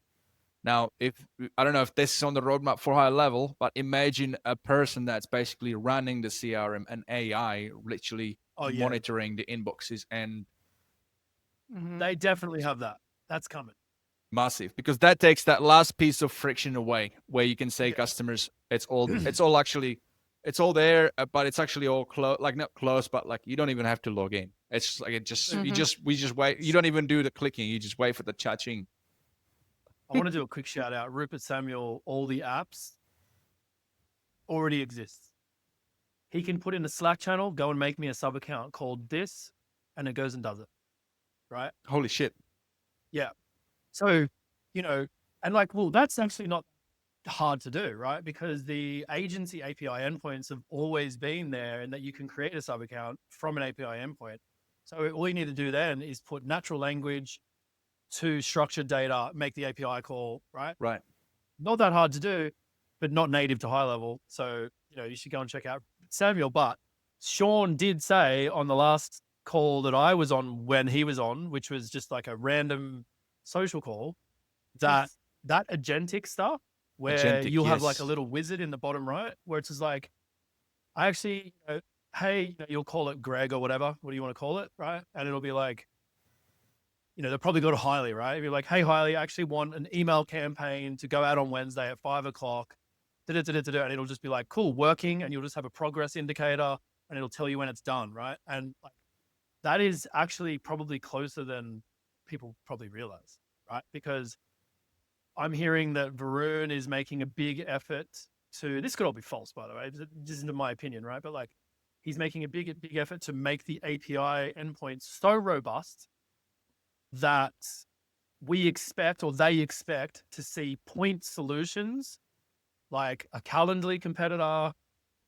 A: Now, I don't know if this is on the roadmap for high level, but imagine a person that's basically running the CRM and AI, literally monitoring the inboxes, and
C: they definitely have that. That's coming.
A: Massive, because that takes that last piece of friction away, where you can say customers, it's all there, but it's actually all close, like not close, but like you don't even have to log in. It's like we just wait. You don't even do the clicking. You just wait for the cha-ching.
C: I want to do a quick shout out. Rupert Samuel, all the apps already exists. He can put in a Slack channel, go and make me a sub account called this, and it goes and does it. Right?
A: Holy shit.
C: Yeah. So, and like, well, that's actually not hard to do, right? Because the agency API endpoints have always been there, and that you can create a sub account from an API endpoint. So all you need to do then is put natural language to structured data, make the API call, right?
A: Right.
C: Not that hard to do, but not native to high level. So, you should go and check out Samuel. But Sean did say on the last call that I was on when he was on, which was just like a random social call, that agentic stuff where you'll have like a little wizard in the bottom right where it's just like, I actually, hey, you'll call it Greg or whatever. What do you want to call it? Right. And it'll be like, they'll probably go to Hiley, right? It'll be like, hey, Hiley, I actually want an email campaign to go out on Wednesday at 5:00. And it'll just be like, cool, working. And you'll just have a progress indicator and it'll tell you when it's done, right? And like, that is actually probably closer than people probably realize, right? Because I'm hearing that Varun is making a big effort this could all be false, by the way, just in my opinion, right? But like, he's making a big effort to make the API endpoints so robust that we expect, or they expect, to see point solutions like a Calendly competitor,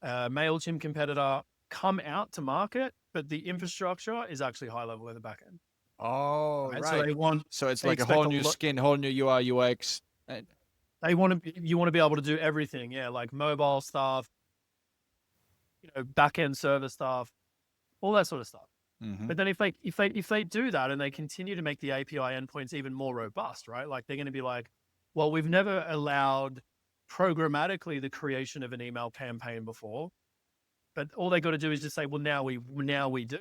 C: a MailChimp competitor come out to market, but the infrastructure is actually high level in the back end.
A: Oh, right.
C: So
A: it's like a whole new skin, whole new UI, UX.
C: You want to be able to do everything. Yeah. Like mobile stuff, back end server stuff, all that sort of stuff. But then if they do that and they continue to make the API endpoints even more robust, right? Like they're going to be like, well, we've never allowed programmatically the creation of an email campaign before, but all they got to do is just say, well, now we do.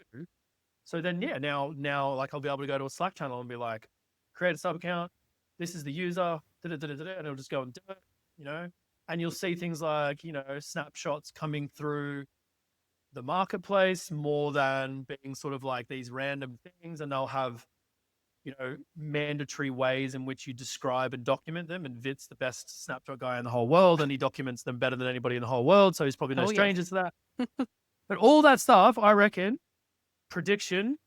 C: So then, now like I'll be able to go to a Slack channel and be like, create a sub account. This is the user, and it'll just go and do it, and you'll see things like, snapshots coming through the marketplace more than being sort of like these random things, and they'll have, mandatory ways in which you describe and document them. And Vit's the best snapshot guy in the whole world, and he documents them better than anybody in the whole world. So he's probably no stranger to that. But all that stuff, I reckon, prediction,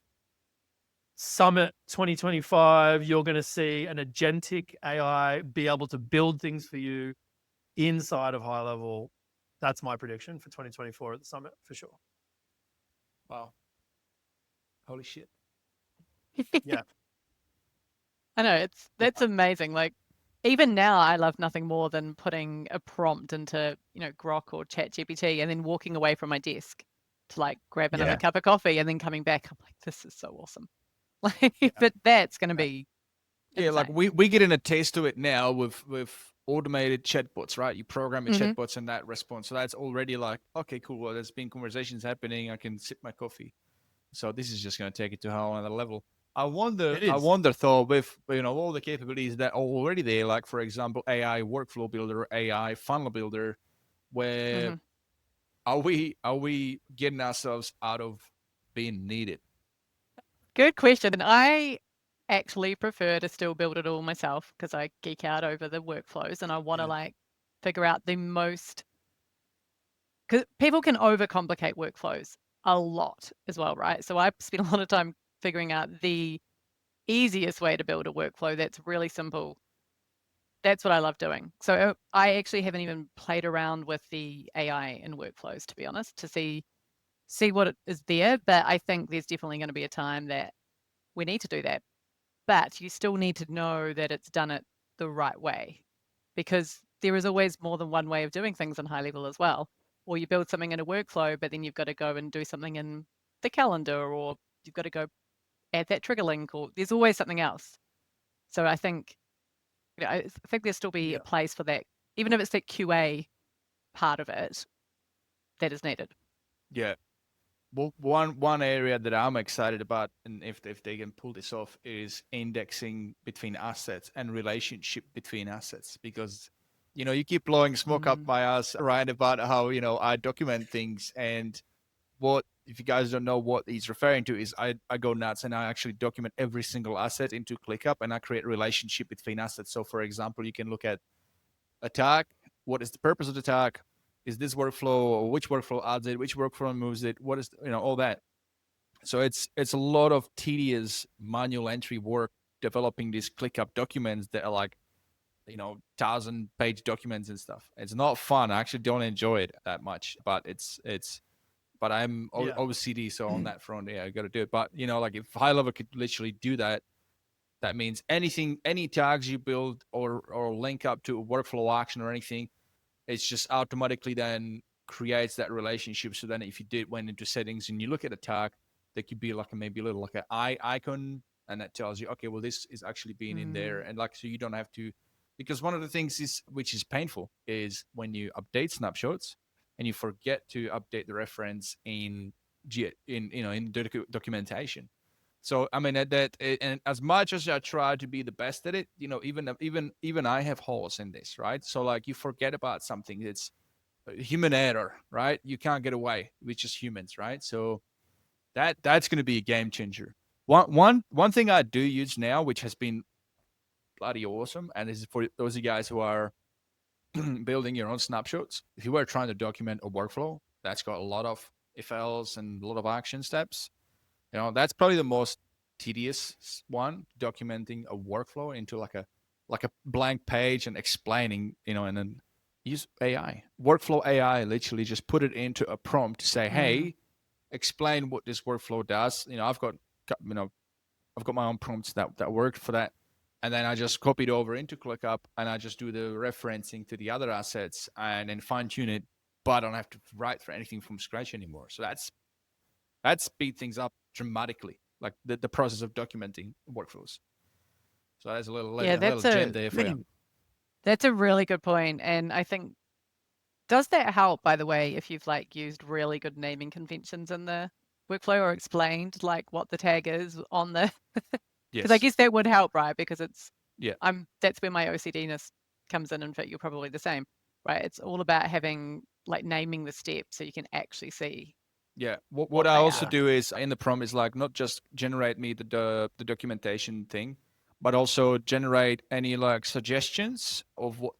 C: Summit 2025, you're going to see an agentic AI be able to build things for you inside of high level. That's my prediction for 2024 at the Summit, for sure.
A: Wow. Holy shit.
C: Yeah.
B: I know that's amazing. Like even now, I love nothing more than putting a prompt into, Grok or ChatGPT and then walking away from my desk to like grab another cup of coffee and then coming back. I'm like, this is so awesome. Like, but that's going to be
A: Yeah, like
B: insane.
A: we getting a taste of it now with automated chatbots, right? You program a
B: Mhm.
A: chatbots and that response. So that's already like, okay, cool. Well, there's been conversations happening. I can sip my coffee. So this is just going to take it to a whole other level. I
C: It is.
A: wonder though, with all the capabilities that are already there, like for example, AI workflow builder, AI funnel builder, where
B: Mhm.
A: are we getting ourselves out of being needed?
B: Good question. And I actually prefer to still build it all myself because I geek out over the workflows and I want to
A: Yeah.
B: like figure out the most, because people can overcomplicate workflows a lot as well, right? So I spend a lot of time figuring out the easiest way to build a workflow that's really simple. That's what I love doing. So I actually haven't even played around with the AI in workflows, to be honest, to see what it is there. But I think there's definitely going to be a time that we need to do that. But you still need to know that it's done it the right way, because there is always more than one way of doing things on HighLevel as well. Or you build something in a workflow, but then you've got to go and do something in the calendar, or you've got to go add that trigger link, or there's always something else. So I think, I think there'll still be a
A: Yeah.
B: place for that, even if it's that QA part of it that is needed.
A: Yeah. Well, one area that I'm excited about, and if they can pull this off, is indexing between assets and relationship between assets. Because, you keep blowing smoke up
B: Mm.
A: my ass, right, about how I document things, and what if you guys don't know what he's referring to is I go nuts and I actually document every single asset into ClickUp and I create a relationship between assets. So, for example, you can look at a tag. What is the purpose of the tag? Is this workflow, or which workflow adds it? Which workflow removes it? What is all that? So it's a lot of tedious manual entry work developing these ClickUp documents that are like 1,000-page documents and stuff. It's not fun. I actually don't enjoy it that much, but but I'm
C: Yeah.
A: OCD, so on that front, yeah, I got to do it. But like if HighLevel could literally do that, that means any tags you build or link up to a workflow action or anything, it's just automatically then creates that relationship. So then if you went into settings and you look at a tag, there could be like maybe a little like an eye icon, and that tells you, okay, well, this is actually being in there.
B: Mm.
A: And like, so you don't have to, because one of the things which is painful is when you update snapshots and you forget to update the reference in documentation. So I mean and as much as I try to be the best at it, even I have holes in this, right? So like you forget about something, it's human error, right? You can't get away. We're just humans, right? So that's going to be a game changer. One thing I do use now, which has been bloody awesome, and this is for those of you guys who are building your own snapshots. If you were trying to document a workflow that's got a lot of if else and a lot of action steps, that's probably the most tedious one, documenting a workflow into like a blank page and explaining, and then use AI. Workflow AI, literally just put it into a prompt to say,
B: Mm.
A: hey, explain what this workflow does. I've got my own prompts that work for that. And then I just copy it over into ClickUp and I just do the referencing to the other assets and then fine tune it, but I don't have to write for anything from scratch anymore. So that speed things up dramatically, like the process of documenting workflows. So that's a
B: Yeah,
A: little gem there for you.
B: that's a really good point. And I think, does that help, by the way, if you've like used really good naming conventions in the workflow or explained like what the tag is on the, because I
A: Yes.
B: guess that would help, right? Because
A: Yeah.
B: that's where my OCDness comes in. In fact, you're probably the same, right? It's all about having like naming the steps so you can actually see
A: Yeah. What
B: what
A: I
B: they
A: also
B: are.
A: do is in the prompt is like not just generate me the documentation thing, but also generate any like suggestions of what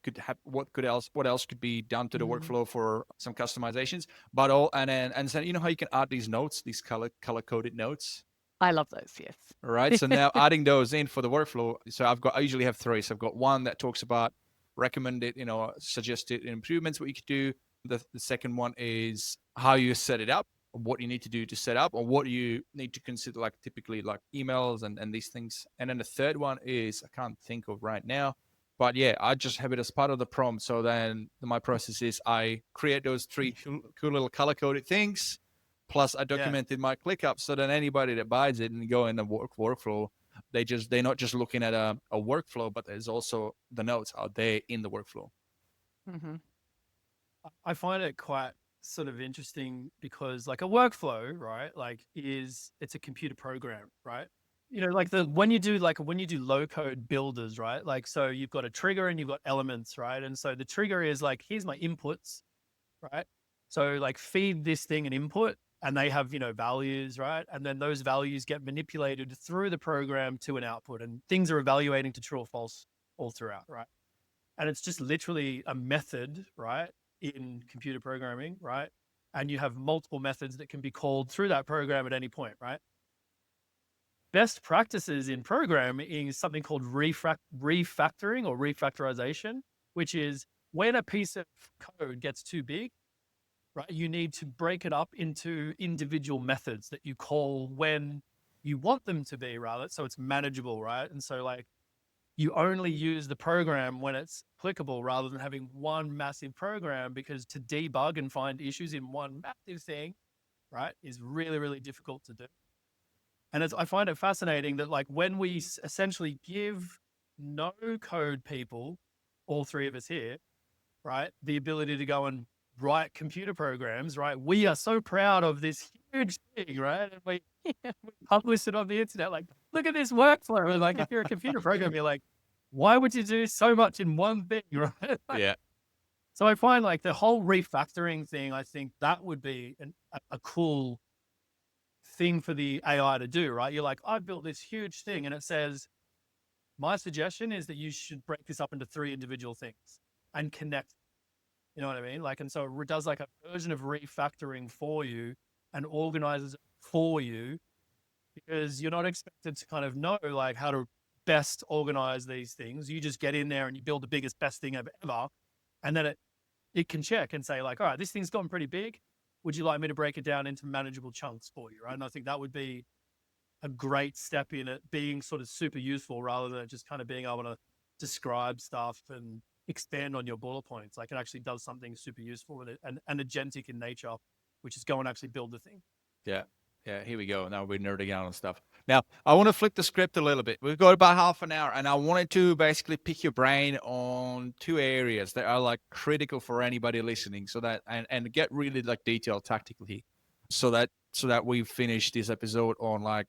A: else could be done to the
B: Mm.
A: workflow for some customizations. But all and then how you can add these notes, these color coded notes.
B: I love those,
A: All right.
B: yes.
A: So now adding those in for the workflow. So I usually have three. So I've got one that talks about recommended, suggested improvements, what you could do. The second one is how you set it up what you need to do to set up, or what you need to consider, like typically like emails and these things. And then the third one is, I can't think of right now, but yeah, I just have it as part of the prompt. So then my process is I create those three cool little color coded things, plus I documented my ClickUp, so then anybody that buys it and go in the workflow, they're not just looking at a workflow, but there's also the notes out there in the workflow.
B: Mm-hmm.
C: I find it quite sort of interesting because like a workflow, right? Like it's a computer program, right? You know, like when you do low code builders, right? Like, so you've got a trigger and you've got elements, right? And so the trigger is like, here's my inputs, right? So like feed this thing an input and they have, values, right? And then those values get manipulated through the program to an output, and things are evaluating to true or false all throughout, right? And it's just literally a method, right? In computer programming, right? And you have multiple methods that can be called through that program at any point, right? Best practices in programming is something called refactoring or refactorization, which is when a piece of code gets too big, right? You need to break it up into individual methods that you call when you want them to be, rather, so it's manageable, right? And so like you only use the program when it's applicable, rather than having one massive program, because to debug and find issues in one massive thing, right, is really, really difficult to do. And I find it fascinating that like when we essentially give no code people, all three of us here, right, the ability to go and write computer programs, right? We are so proud of this huge thing, right? And we publish it on the internet, like, look at this workflow. And like, if you're a computer programmer, you're like, why would you do so much in one thing, right?
A: Yeah.
C: So I find like the whole refactoring thing, I think that would be a cool thing for the AI to do, right? You're like, I've built this huge thing, and it says, my suggestion is that you should break this up into 3 individual things and connect. You know what I mean? Like, and so it does like a version of refactoring for you and organizes it for you, because you're not expected to kind of know like how to best organize these things. You just get in there and you build the biggest, best thing ever. And then it can check and say like, all right, this thing's gotten pretty big. Would you like me to break it down into manageable chunks for you? Right. And I think that would be a great step in it being sort of super useful, rather than just kind of being able to describe stuff and expand on your bullet points. Like, it actually does something super useful and agentic in nature, which is go and actually build the thing.
A: Yeah. Here we go. Now we're nerding out on stuff. Now I want to flip the script a little bit. We've got about half an hour, and I wanted to basically pick your brain on 2 areas that are like critical for anybody listening, so that and get really like detailed tactically, so that we finish this episode on like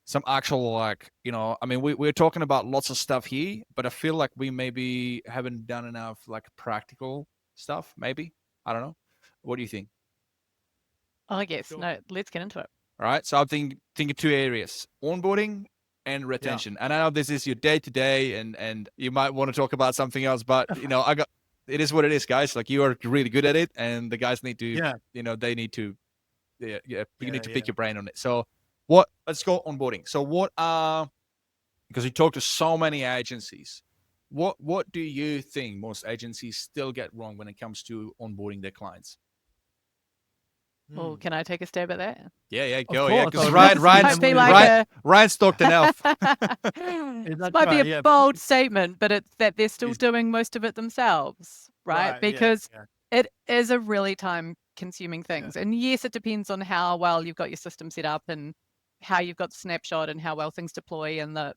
A: some actual, like, I mean, we're talking about lots of stuff here, but I feel like we maybe haven't done enough like practical stuff. Maybe, I don't know. What do you think?
B: Oh, yes.
C: Sure.
B: No, let's get into it.
A: All right. So I'm thinking 2 areas: onboarding and retention. And I know this is your day to day, and you might want to talk about something else, but it is what it is, guys. Like, you are really good at it, and the guys need to, they need to, you need to pick your brain on it. So let's go onboarding. So because you talk to so many agencies, what do you think most agencies still get wrong when it comes to onboarding their clients?
B: Well, can I take a stab at that?
A: Yeah, go.
C: Course.
A: Yeah, because
B: Ryan's
A: talked enough.
B: This might be a bold statement, but it's that they're still doing most of it themselves, right? Because it is a really time-consuming thing. And yes, it depends on how well you've got your system set up and how you've got the snapshot and how well things deploy, and the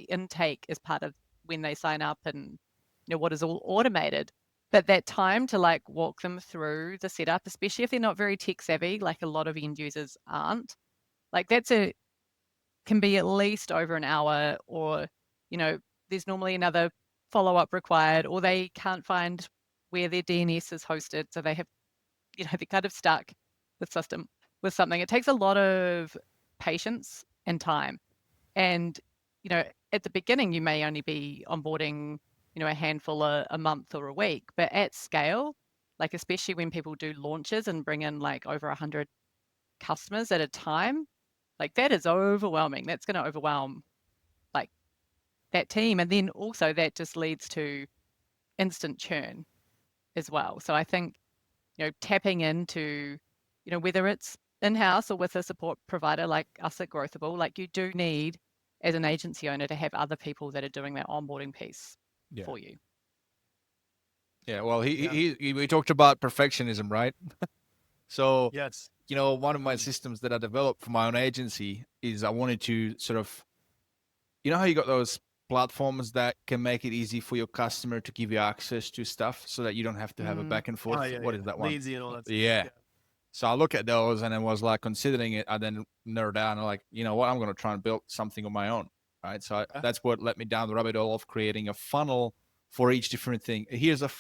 B: intake is part of when they sign up, and what is all automated. But that time to like walk them through the setup, especially if they're not very tech savvy, like a lot of end users aren't, like can be at least over an hour, or, there's normally another follow-up required, or they can't find where their DNS is hosted. So they have, they're kind of stuck with something. It takes a lot of patience and time. And, at the beginning, you may only be onboarding a handful a month or a week, but at scale, like especially when people do launches and bring in like over 100 customers at a time, like that is overwhelming. That's going to overwhelm like that team. And then also that just leads to instant churn as well. So I think, tapping into whether it's in-house or with a support provider like us at Growthable, like you do need, as an agency owner, to have other people that are doing that onboarding piece for you.
A: Yeah, well, we talked about perfectionism, right? So,
C: Yes.
A: one of my systems that I developed for my own agency is I wanted to sort of, how you got those platforms that can make it easy for your customer to give you access to stuff so that you don't have to have a back and forth. What is that one?
C: Leadsy and all that stuff.
A: Yeah. So I look at those and I was like considering it. I then nerd out and I'm like, you know what? I'm going to try and build something on my own. Right. So that's what led me down the rabbit hole of creating a funnel for each different thing. Here's a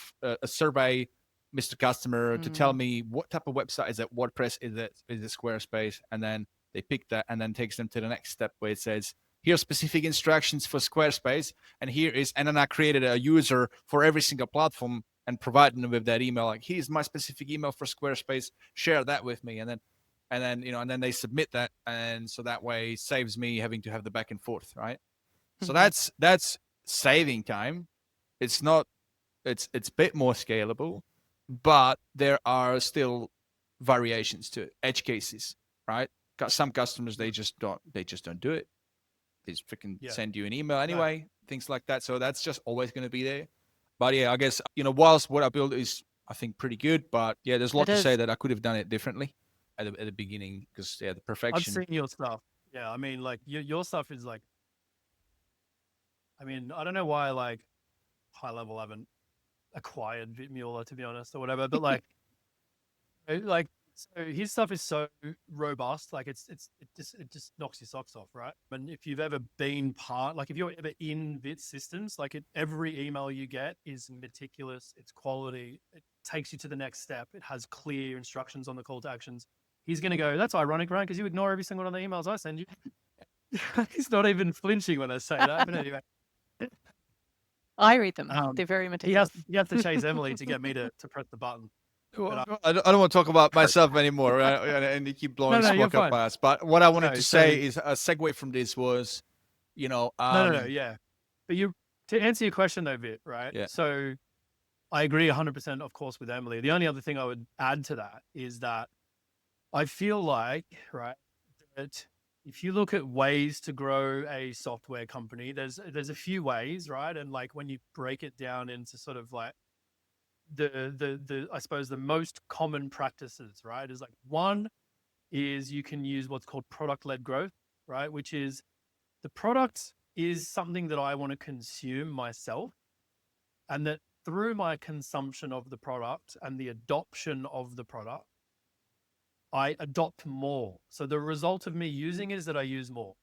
A: survey, Mr. Customer, to tell me what type of website is it, WordPress, is it Squarespace? And then they pick that and then takes them to the next step where it says, here's specific instructions for Squarespace. And then I created a user for every single platform and provided them with that email. Like, here's my specific email for Squarespace, share that with me. And then they submit that. And so that way saves me having to have the back and forth. Right. So that's saving time. It's a bit more scalable, but there are still variations to it, edge cases, right? Some customers, they just don't do it. They just freaking send you an email anyway, things like that. So that's just always going to be there. But yeah, I guess, whilst what I built is, I think, pretty good, but yeah, there's a lot to say that I could have done it differently at the beginning because, the perfection.
C: I've seen your stuff. Yeah, I mean, like, your stuff is like, I mean, I don't know why, like, HighLevel haven't acquired Bitmuller, to be honest, or whatever, but like, so his stuff is so robust, like it just knocks your socks off, right? And if you've ever been if you're ever in Vit's systems, like every email you get is meticulous, it's quality, it takes you to the next step, it has clear instructions on the call to actions. He's going to go, that's ironic, right? Because you ignore every single one of the emails I send you. He's not even flinching when I say that, but anyway.
B: I read them. They're very meticulous.
C: You have to chase Emily to get me to press the button.
A: Well, I don't want to talk about myself anymore, right? And you keep blowing smoke up my ass. But what I wanted to say is a segue from this was,
C: yeah. But to answer your question though, Vit, right?
A: Yeah.
C: So I agree 100%, of course, with Emily. The only other thing I would add to that is that I feel like, right, that if you look at ways to grow a software company, there's a few ways, right? And like when you break it down into sort of like the I suppose the most common practices, right, is like, one is you can use what's called product-led growth, right? Which is the product is something that I want to consume myself, and that through my consumption of the product and the adoption of the product, I adopt more. So the result of me using it is that I use more.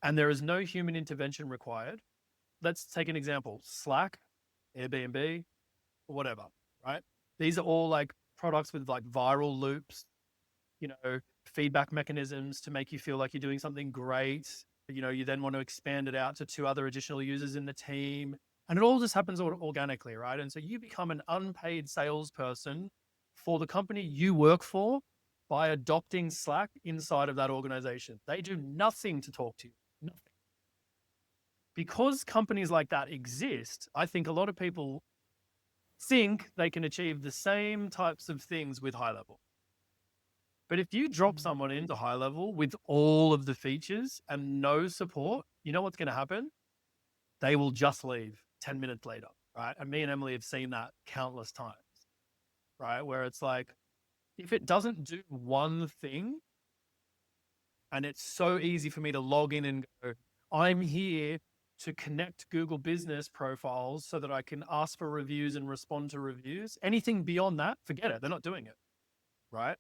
C: And there is no human intervention required. Let's take an example. Slack, Airbnb, whatever, right? These are all like products with like viral loops, feedback mechanisms to make you feel like you're doing something great. You then want to expand it out to 2 other additional users in the team. And it all just happens organically, right? And so you become an unpaid salesperson for the company you work for by adopting Slack inside of that organization. They do nothing to talk to you, nothing. Because companies like that exist, I think a lot of people think they can achieve the same types of things with HighLevel. But if you drop someone into HighLevel with all of the features and no support, you know what's going to happen? They will just leave 10 minutes later, right? And me and Emily have seen that countless times, right? Where it's like, if it doesn't do one thing, and it's so easy for me to log in and go, I'm here to connect Google business profiles so that I can ask for reviews and respond to reviews. Anything beyond that, forget it. They're not doing it, right?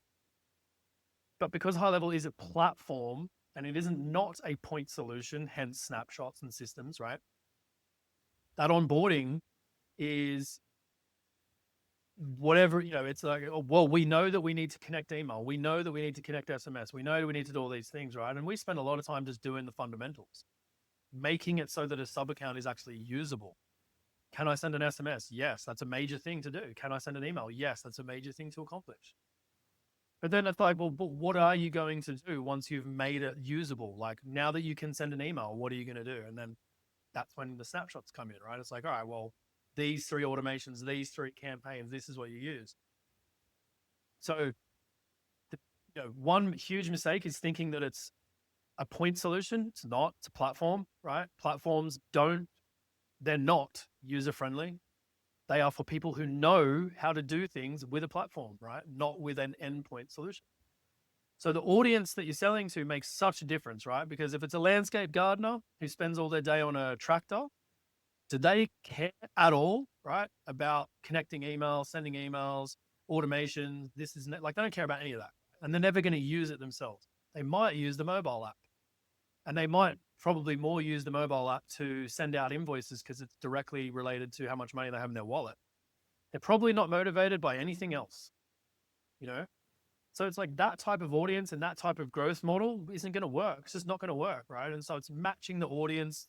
C: But because HighLevel is a platform and it isn't not a point solution, hence snapshots and systems, right? That onboarding is whatever, it's like, well, we know that we need to connect email. We know that we need to connect SMS. We know we need to do all these things, right? And we spend a lot of time just doing the fundamentals, making it so that a sub account is actually usable. Can I send an SMS? Yes, that's a major thing to do. Can I send an email? Yes, that's a major thing to accomplish. But then it's like, well, but what are you going to do once you've made it usable? Like, now that you can send an email, what are you going to do? And then that's when the snapshots come in, right? It's like, all right, well, these 3 automations, these 3 campaigns, this is what you use. So one huge mistake is thinking that it's a point solution. It's not. It's a platform, right? Platforms they're not user-friendly. They are for people who know how to do things with a platform, right? Not with an endpoint solution. So the audience that you're selling to makes such a difference, right? Because if it's a landscape gardener who spends all their day on a tractor, do they care at all, right? About connecting emails, sending emails, automation, this is like, they don't care about any of that. And they're never going to use it themselves. They might use the mobile app, and they might probably more use the mobile app to send out invoices because it's directly related to how much money they have in their wallet. They're probably not motivated by anything else, So it's like that type of audience and that type of growth model isn't going to work. It's just not going to work, right? And so it's matching the audience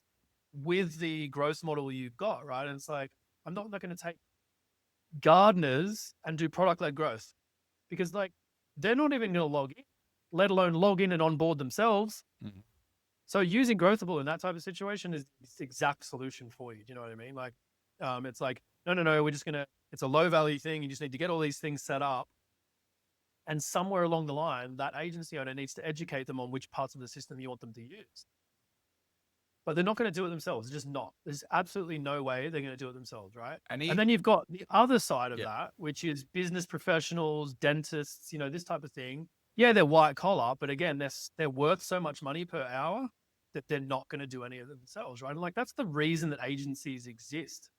C: with the growth model you've got, right? And it's like, I'm not going to take gardeners and do product-led growth because like they're not even going to log in, let alone log in and onboard themselves.
A: Mhm.
C: So using Growthable in that type of situation is the exact solution for you. Do you know what I mean? Like, it's like, no, we're just it's a low value thing. You just need to get all these things set up. And somewhere along the line, that agency owner needs to educate them on which parts of the system you want them to use. But they're not going to do it themselves. It's just not. There's absolutely no way they're going to do it themselves, right? And then you've got the other side of that, which is business professionals, dentists, this type of thing. Yeah, they're white collar, but again, they're worth so much money per hour that they're not going to do any of it themselves, right? And like that's the reason that agencies exist,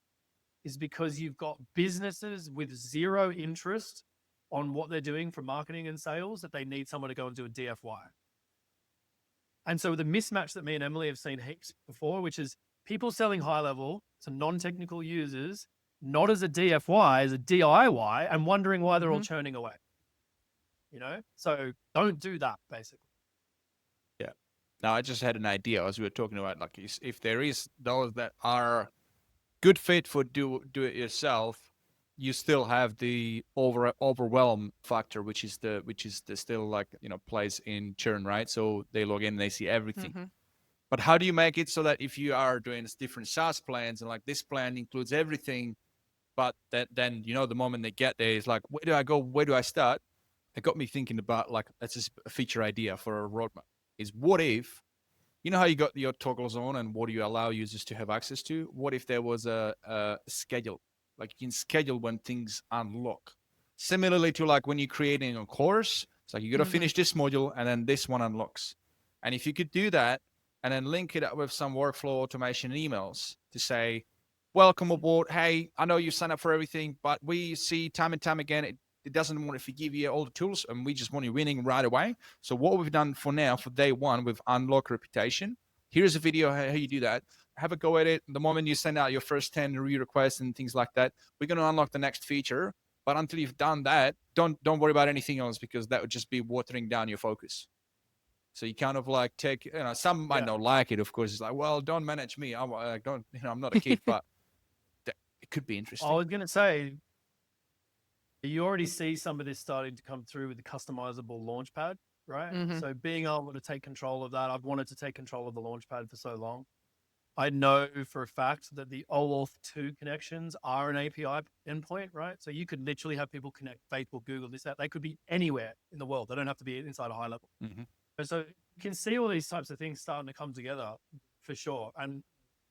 C: is because you've got businesses with zero interest on what they're doing for marketing and sales that they need someone to go and do a DFY. And so the mismatch that me and Emily have seen heaps before, which is people selling HighLevel to non-technical users, not as a DFY, as a DIY, and wondering why they're all churning away. So don't do that, basically.
A: Yeah. Now, I just had an idea as we were talking about, like, if there is those that are good fit for do it yourself, you still have the overwhelm factor, which is the still like, plays in churn, right? So they log in and they see everything. But how do you make it so that if you are doing different SaaS plans and like this plan includes everything, but then the moment they get there, it's like, where do I go? Where do I start? It got me thinking about like, that's just a feature idea for a roadmap. Is what if, how you got your toggles on and what do you allow users to have access to? What if there was a schedule? Like you can schedule when things unlock. Similarly to like when you're creating a course, it's like you got to finish this module and then this one unlocks. And if you could do that and then link it up with some workflow automation emails to say, welcome aboard. Hey, I know you signed up for everything, but we see time and time again, it doesn't want to forgive you all the tools and we just want you winning right away. So what we've done for now, for day one, we've unlocked reputation. Here's a video how you do that. Have a go at it. The moment you send out your first 10 review requests and things like that, we're going to unlock the next feature. But until you've done that, don't worry about anything else because that would just be watering down your focus. So you kind of like take, some might not like it, of course. It's like, well, don't manage me. I'm not a kid, but it could be interesting.
C: I was going to say, you already see some of this starting to come through with the customizable launchpad, right? So being able to take control of that, I've wanted to take control of the launchpad for so long. I know for a fact that the OAuth 2 connections are an API endpoint, right? So you could literally have people connect Facebook, Google, this, that. They could be anywhere in the world. They don't have to be inside a HighLevel. So you can see all these types of things starting to come together for sure. And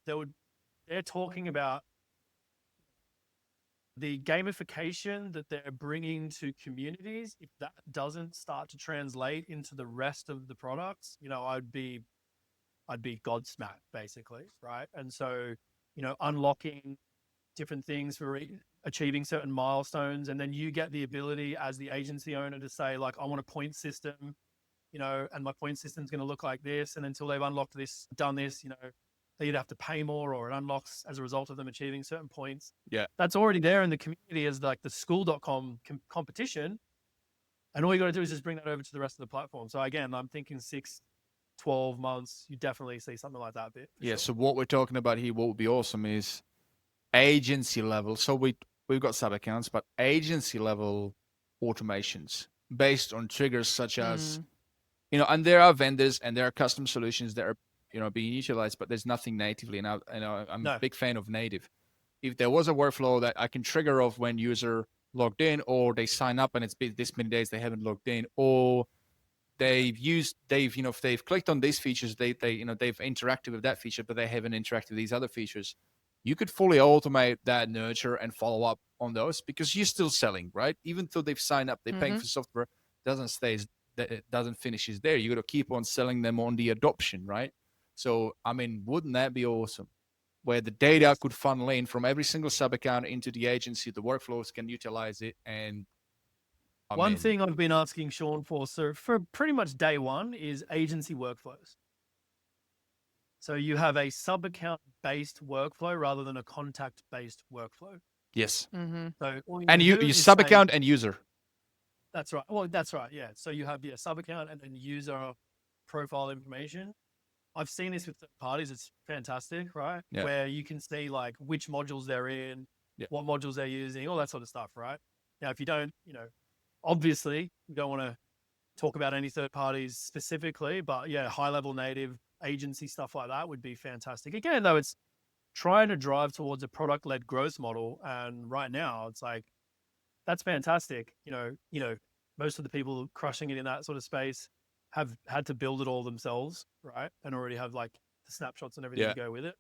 C: they're talking about the gamification that they're bringing to communities. If that doesn't start to translate into the rest of the products, I'd be godsmacked, basically, right? And so, unlocking different things for achieving certain milestones, and then you get the ability as the agency owner to say, like, I want a point system, and my point system's going to look like this, and until they've unlocked this, done this, they'd have to pay more, or it unlocks as a result of them achieving certain points.
A: Yeah,
C: that's already there in the community as like the school.com competition, and all you got to do is just bring that over to the rest of the platform. So again, I'm thinking 6-12 months, you definitely see something like that bit.
A: Yeah. Sure. So what we're talking about here, what would be awesome is agency level. So we've got sub accounts, but agency level automations based on triggers such as, and there are vendors and there are custom solutions that are, being utilized, but there's nothing natively. And I'm a big fan of native. If there was a workflow that I can trigger off when user logged in or they sign up and it's been this many days they haven't logged in, or they've if they've clicked on these features, they've interacted with that feature, but they haven't interacted with these other features. You could fully automate that nurture and follow up on those, because you're still selling, right? Even though they've signed up, they're paying for software, it doesn't finishes there. You got to keep on selling them on the adoption, right? So, I mean, wouldn't that be awesome? Where the data could funnel in from every single sub account into the agency, the workflows can utilize it. And
C: one thing I've been asking Sean for pretty much day one is agency workflows. So you have a sub account based workflow rather than a contact based workflow.
A: Yes.
C: So
A: and you sub account and user.
C: That's right. Well, that's right. Yeah. So you have your sub account and then user profile information. I've seen this with third parties. It's fantastic, right?
A: Yeah.
C: Where you can see like which modules they're in, what modules they're using, all that sort of stuff, right? Now, if you don't, obviously you don't want to talk about any third parties specifically, but yeah, high level native agency stuff like that would be fantastic. Again, though, it's trying to drive towards a product led growth model. And right now it's like, that's fantastic. Most of the people crushing it in that sort of space have had to build it all themselves, right? And already have like the snapshots and everything to go with it.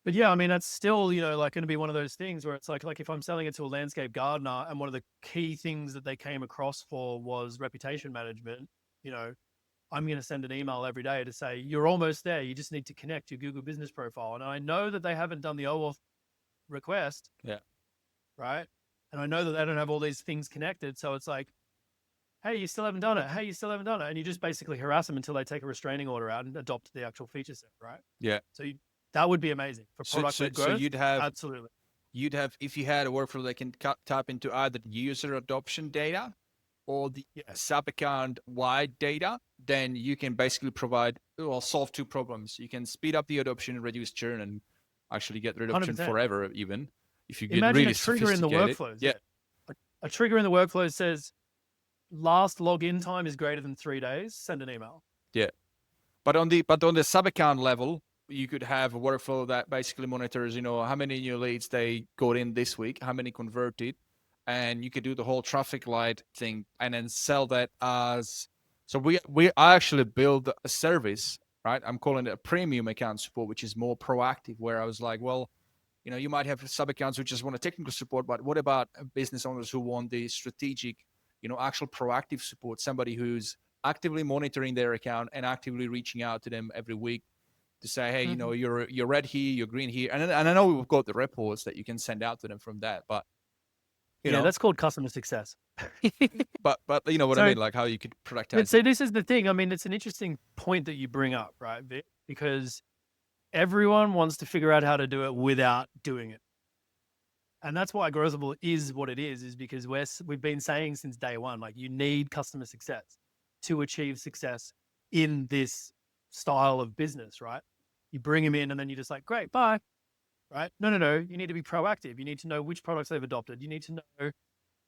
C: But yeah, I mean, that's still, like going to be one of those things where it's like if I'm selling it to a landscape gardener and one of the key things that they came across for was reputation management, I'm going to send an email every day to say, you're almost there. You just need to connect your Google business profile. And I know that they haven't done the OAuth request.
A: Yeah.
C: Right. And I know that they don't have all these things connected. So it's like, hey, you still haven't done it. Hey, you still haven't done it. And you just basically harass them until they take a restraining order out and adopt the actual feature set, right?
A: Yeah.
C: So that would be amazing for product-led growth.
A: So you'd have,
C: absolutely.
A: You'd have, if you had a workflow that can tap into either user adoption data or the sub-account wide data, then you can basically solve two problems. You can speed up the adoption, reduce churn, and actually get rid of churn forever, even if you get really sophisticated.
C: Imagine a trigger in the workflows.
A: Yeah.
C: A trigger in the workflow says, last login time is greater than 3 days, send an email.
A: Yeah. But on the sub-account level, you could have a workflow that basically monitors, how many new leads they got in this week, how many converted, and you could do the whole traffic light thing and then sell that as. So I actually build a service, right? I'm calling it a premium account support, which is more proactive, where I was like, well, you might have sub accounts who just want a technical support, but what about business owners who want the strategic, actual proactive support, somebody who's actively monitoring their account and actively reaching out to them every week to say, hey, you're red here, you're green here. And I know we've got the reports that you can send out to them from that, but
C: that's called customer success.
A: but you know what I mean, like how you could productize.
C: So this is the thing. I mean, it's an interesting point that you bring up, right, Vic? Because everyone wants to figure out how to do it without doing it. And that's why Growthable is what it is because we've been saying since day one, like you need customer success to achieve success in this style of business, right? You bring them in and then you're just like, great, bye, right? No. You need to be proactive. You need to know which products they've adopted. You need to know,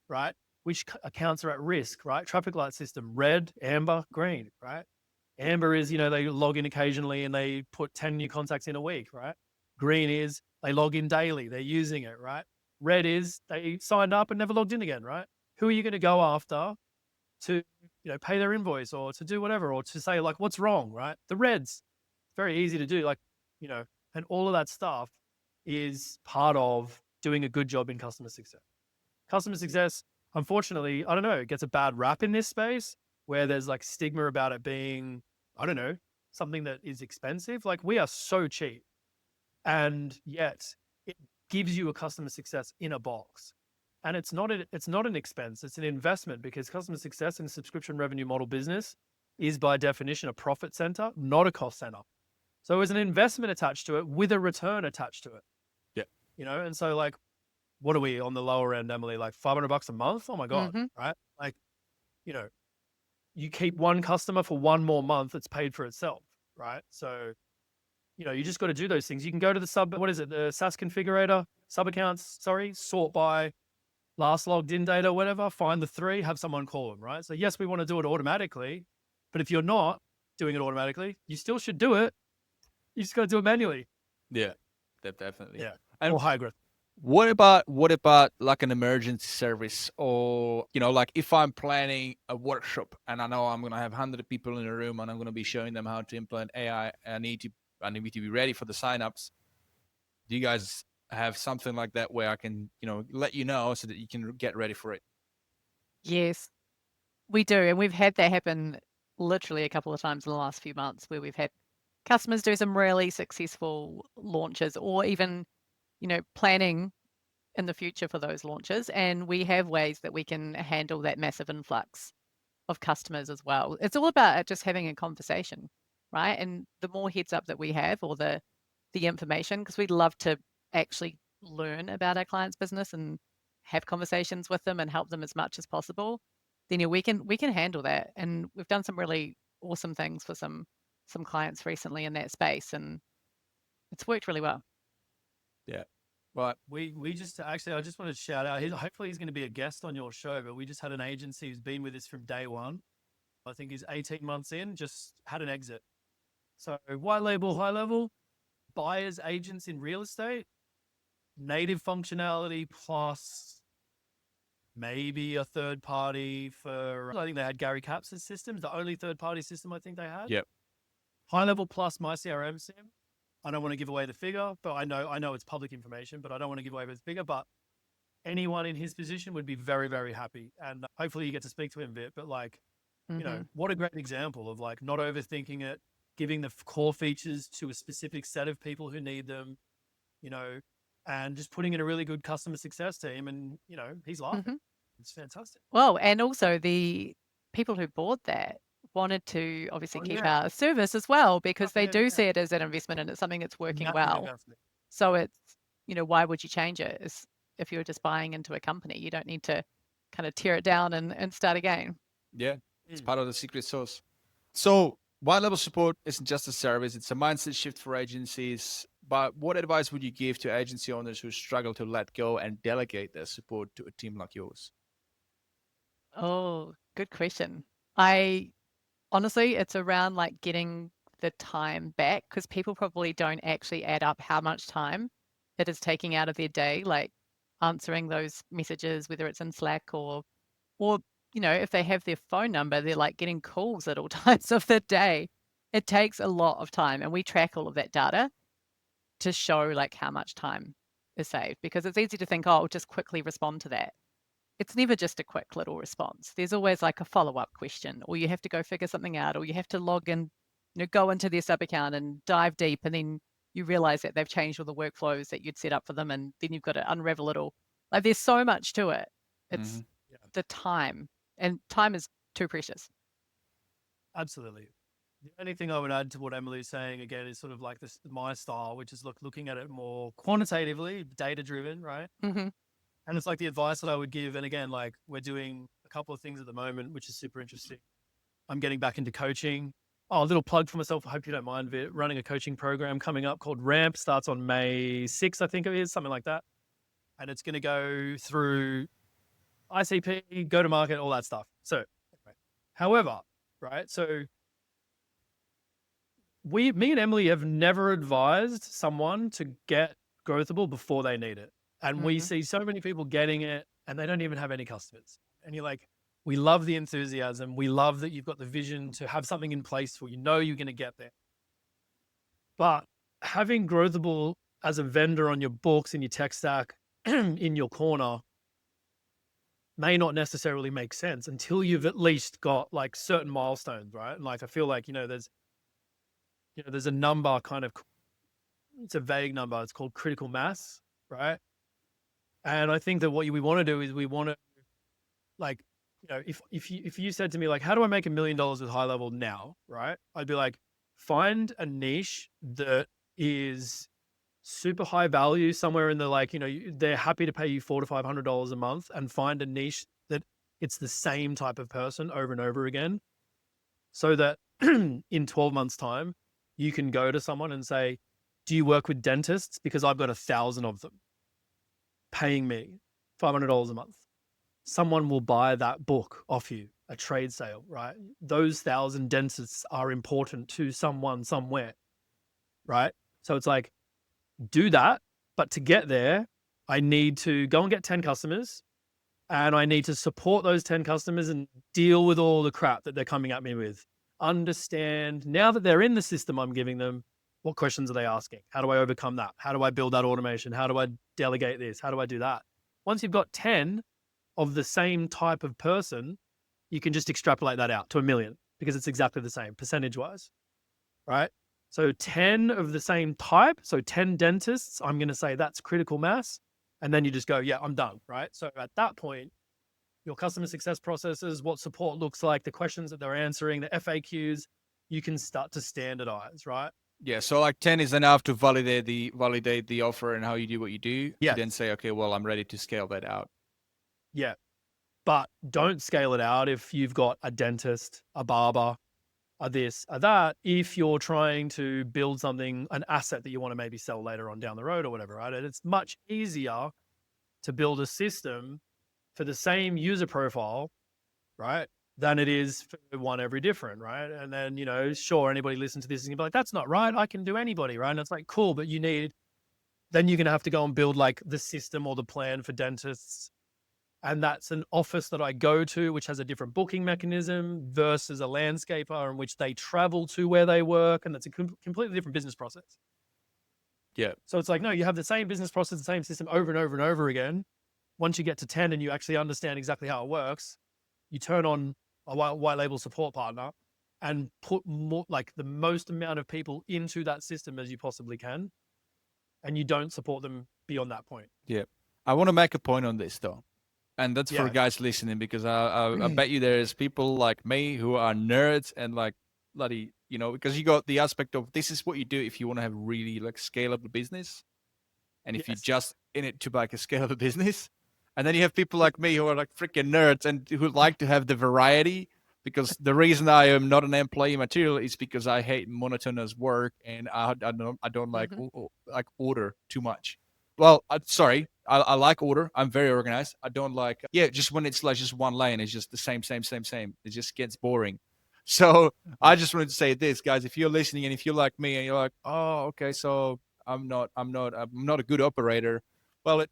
C: right, which accounts are at risk, right? Traffic light system, red, amber, green, right? Amber is, they log in occasionally and they put 10 new contacts in a week, right? Green is they log in daily. They're using it, right? Red is they signed up and never logged in again, right? Who are you going to go after to, pay their invoice or to do whatever, or to say like, what's wrong, right? The reds, very easy to do, and all of that stuff is part of doing a good job in customer success. Customer success, unfortunately, I don't know, it gets a bad rap in this space where there's like stigma about it being, I don't know, something that is expensive. Like we are so cheap, and yet it gives you a customer success in a box. And it's not an expense, it's an investment, because customer success in a subscription revenue model business is by definition a profit center, not a cost center. So there's an investment attached to it with a return attached to it.
A: Yeah.
C: And so like, what are we on the lower end, Emily? Like $500 a month? Oh my God. Right? Like, you keep one customer for one more month, it's paid for itself. Right? So, you just got to do those things. You can go to the the SaaS configurator, sub accounts, sort by last logged in data, whatever, find the 3, have someone call them, right? So yes, we want to do it automatically, but if you're not doing it automatically, you still should do it. You just got to do it manually.
A: Yeah, definitely.
C: Yeah.
A: And
C: or high growth.
A: What about like an emergency service, or like if I'm planning a workshop and I know I'm gonna have 100 people in a room and I'm gonna be showing them how to implement AI, I need to be ready for the signups. Do you guys have something like that where I can let you know so that you can get ready for it?
B: Yes, we do. And we've had that happen literally a couple of times in the last few months where we've had customers do some really successful launches or even, planning in the future for those launches. And we have ways that we can handle that massive influx of customers as well. It's all about just having a conversation, right? And the more heads up that we have or the information, because we'd love to actually learn about our clients' business and have conversations with them and help them as much as possible, then we can handle that. And we've done some really awesome things for some clients recently in that space, and it's worked really well.
A: Yeah. But
C: We just actually, I just want to shout out. Hopefully, he's going to be a guest on your show. But we just had an agency who's been with us from day one. I think he's 18 months in, just had an exit. So white label, high level, buyers agents in real estate, native functionality plus maybe a third party for. I think they had Gary Capps' systems, the only third party system I think they had.
A: Yep.
C: High level plus my CRM sim. I don't want to give away the figure, but I know it's public information, but I don't want to give away the figure. But anyone in his position would be very, very happy. And hopefully you get to speak to him a bit. But what a great example of like not overthinking it, giving the core features to a specific set of people who need them, and just putting in a really good customer success team. And, he's laughing. It's fantastic.
B: Well, and also the people who bought that wanted to obviously keep our service as well because they do see it as an investment and it's something that's working well. So it's, why would you change it? If you're just buying into a company, you don't need to kind of tear it down and start again.
A: Yeah, it's part of the secret sauce. So white level support isn't just a service, it's a mindset shift for agencies. But what advice would you give to agency owners who struggle to let go and delegate their support to a team like yours?
B: Oh, good question. Honestly, it's around like getting the time back because people probably don't actually add up how much time it is taking out of their day, like answering those messages, whether it's in Slack or if they have their phone number, they're like getting calls at all times of the day. It takes a lot of time, and we track all of that data to show like how much time is saved because it's easy to think, oh, I'll just quickly respond to that. It's never just a quick little response. There's always like a follow-up question, or you have to go figure something out, or you have to log in, go into their sub account and dive deep, and then you realize that they've changed all the workflows that you'd set up for them, and then you've got to unravel it all. Like there's so much to it. It's the time, and time is too precious.
C: Absolutely. The only thing I would add to what Emily's saying again is sort of like this, my style, which is looking at it more quantitatively, data-driven, right?
B: Mm-hmm.
C: And it's like the advice that I would give. And again, like we're doing a couple of things at the moment, which is super interesting. I'm getting back into coaching. Oh, a little plug for myself. I hope you don't mind running a coaching program coming up called Ramp. Starts on May 6th, I think it is, something like that. And it's going to go through ICP, go to market, all that stuff. So, however, right. So me and Emily have never advised someone to get Growthable before they need it. And we see so many people getting it and they don't even have any customers. And you're like, we love the enthusiasm. We love that you've got the vision to have something in place for you're going to get there. But having Growthable as a vendor on your books, in your tech stack, in your corner may not necessarily make sense until you've at least got like certain milestones, right? And like, I feel like, there's a number it's a vague number. It's called critical mass, right? And I think that what we want to do is we want to like, if you said to me, like, how do I make $1 million with high level now? Right. I'd be like, find a niche that is super high value somewhere in the, like, they're happy to pay you $400 to $500 a month, and find a niche that it's the same type of person over and over again. So that in 12 months time, you can go to someone and say, do you work with dentists? Because I've got 1,000 of them paying me $500 a month. Someone will buy that book off you, a trade sale, right? Those 1,000 dentists are important to someone somewhere, right? So it's like, do that. But to get there, I need to go and get 10 customers, and I need to support those 10 customers and deal with all the crap that they're coming at me with. Understand, now that they're in the system I'm giving them, what questions are they asking? How do I overcome that? How do I build that automation? How do I delegate this? How do I do that? Once you've got 10 of the same type of person, you can just extrapolate that out to 1 million, because it's exactly the same percentage-wise, right? So 10 of the same type, so 10 dentists, I'm going to say that's critical mass. And then you just go, yeah, I'm done, right? So at that point, your customer success processes, what support looks like, the questions that they're answering, the FAQs, you can start to standardize, right?
A: Yeah, so like 10 is enough to validate the offer and how you do what you do.
C: Yeah.
A: You then say, okay, well, I'm ready to scale that out.
C: Yeah. But don't scale it out if you've got a dentist, a barber, a this, a that, if you're trying to build something, an asset that you want to maybe sell later on down the road or whatever, right? And it's much easier to build a system for the same user profile, right, than it is for one every different, right? And then, you know, sure, anybody listen to this and be like, that's not right. I can do anybody, right? And it's like, cool, but then you're going to have to go and build like the system or the plan for dentists. And that's an office that I go to, which has a different booking mechanism versus a landscaper in which they travel to where they work. And that's a completely different business process.
A: Yeah.
C: So it's like, no, you have the same business process, the same system over and over and over again. Once you get to 10 and you actually understand exactly how it works, you turn on a white label support partner and put more, like the most amount of people into that system as you possibly can. And you don't support them beyond that point.
A: Yeah. I want to make a point on this though. And that's for
C: Yeah.
A: guys listening, because I bet you there's people like me who are nerds and like bloody, you know, because you got the aspect of this is what you do if you want to have really like scalable business. And if you just in it to like a scalable business. And then you have people like me who are like freaking nerds and who like to have the variety, because the reason I am not an employee material is because I hate monotonous work and I don't like like order too much. Well, sorry, I like order. I'm very organized. I don't like just when it's like just one lane, it's just the same. It just gets boring. So I just wanted to say this, guys. If you're listening and if you're like me and you're like, oh, okay, so I'm not a good operator. Well,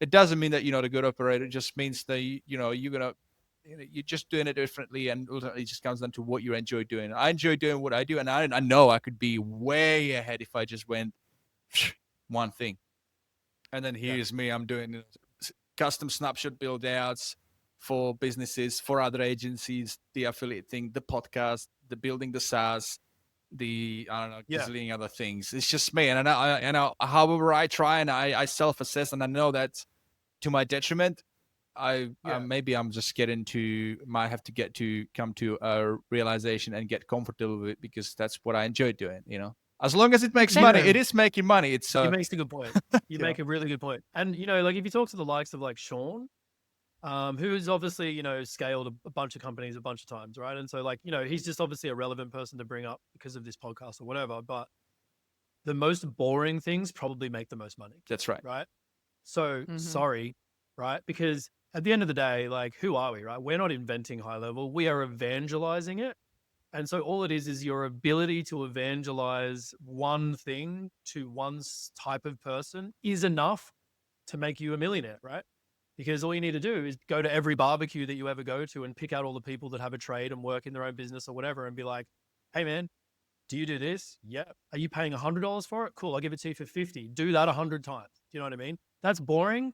A: it doesn't mean that you're not a good operator. It just means that you're just doing it differently, and ultimately it just comes down to what you enjoy doing. I enjoy doing what I do, and I know I could be way ahead if I just went one thing. And then here's me. I'm doing custom snapshot build outs for businesses, for other agencies, the affiliate thing, the podcast, the building the SaaS, gazillion other things. It's just me. And I know, however I try and I self-assess, and I know that to my detriment, maybe I'm just might have to come to a realization and get comfortable with it, because that's what I enjoy doing, you know. As long as it makes money, it is making money.
C: It makes a good point. You make a really good point. And, you know, like if you talk to the likes of like Sean, who's obviously, you know, scaled a bunch of companies a bunch of times, right? And so like, you know, he's just obviously a relevant person to bring up because of this podcast or whatever. But the most boring things probably make the most money.
A: That's right.
C: Right. So sorry, right? Because at the end of the day, like, who are we, right? We're not inventing high level. We are evangelizing it. And so all it is your ability to evangelize one thing to one type of person is enough to make you a millionaire, right? Because all you need to do is go to every barbecue that you ever go to and pick out all the people that have a trade and work in their own business or whatever and be like, hey man, do you do this? Yeah. Are you paying $100 for it? Cool. I'll give it to you for 50. Do that 100 times. Do you know what I mean? That's boring.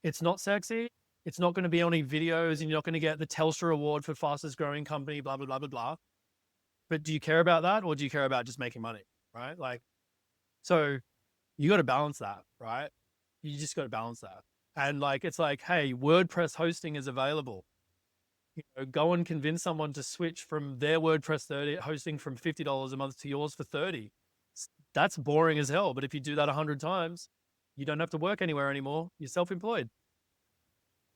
C: It's not sexy. It's not going to be on any videos, and you're not going to get the Telstra award for fastest growing company, blah, blah, blah, blah, blah. But do you care about that, or do you care about just making money? Right? Like, so you got to balance that, right? You just got to balance that. And like, it's like, hey, WordPress hosting is available. You know, go and convince someone to switch from their WordPress hosting from $50 a month to yours for $30. That's boring as hell. But if you do that 100 times, you don't have to work anywhere anymore. You're self-employed.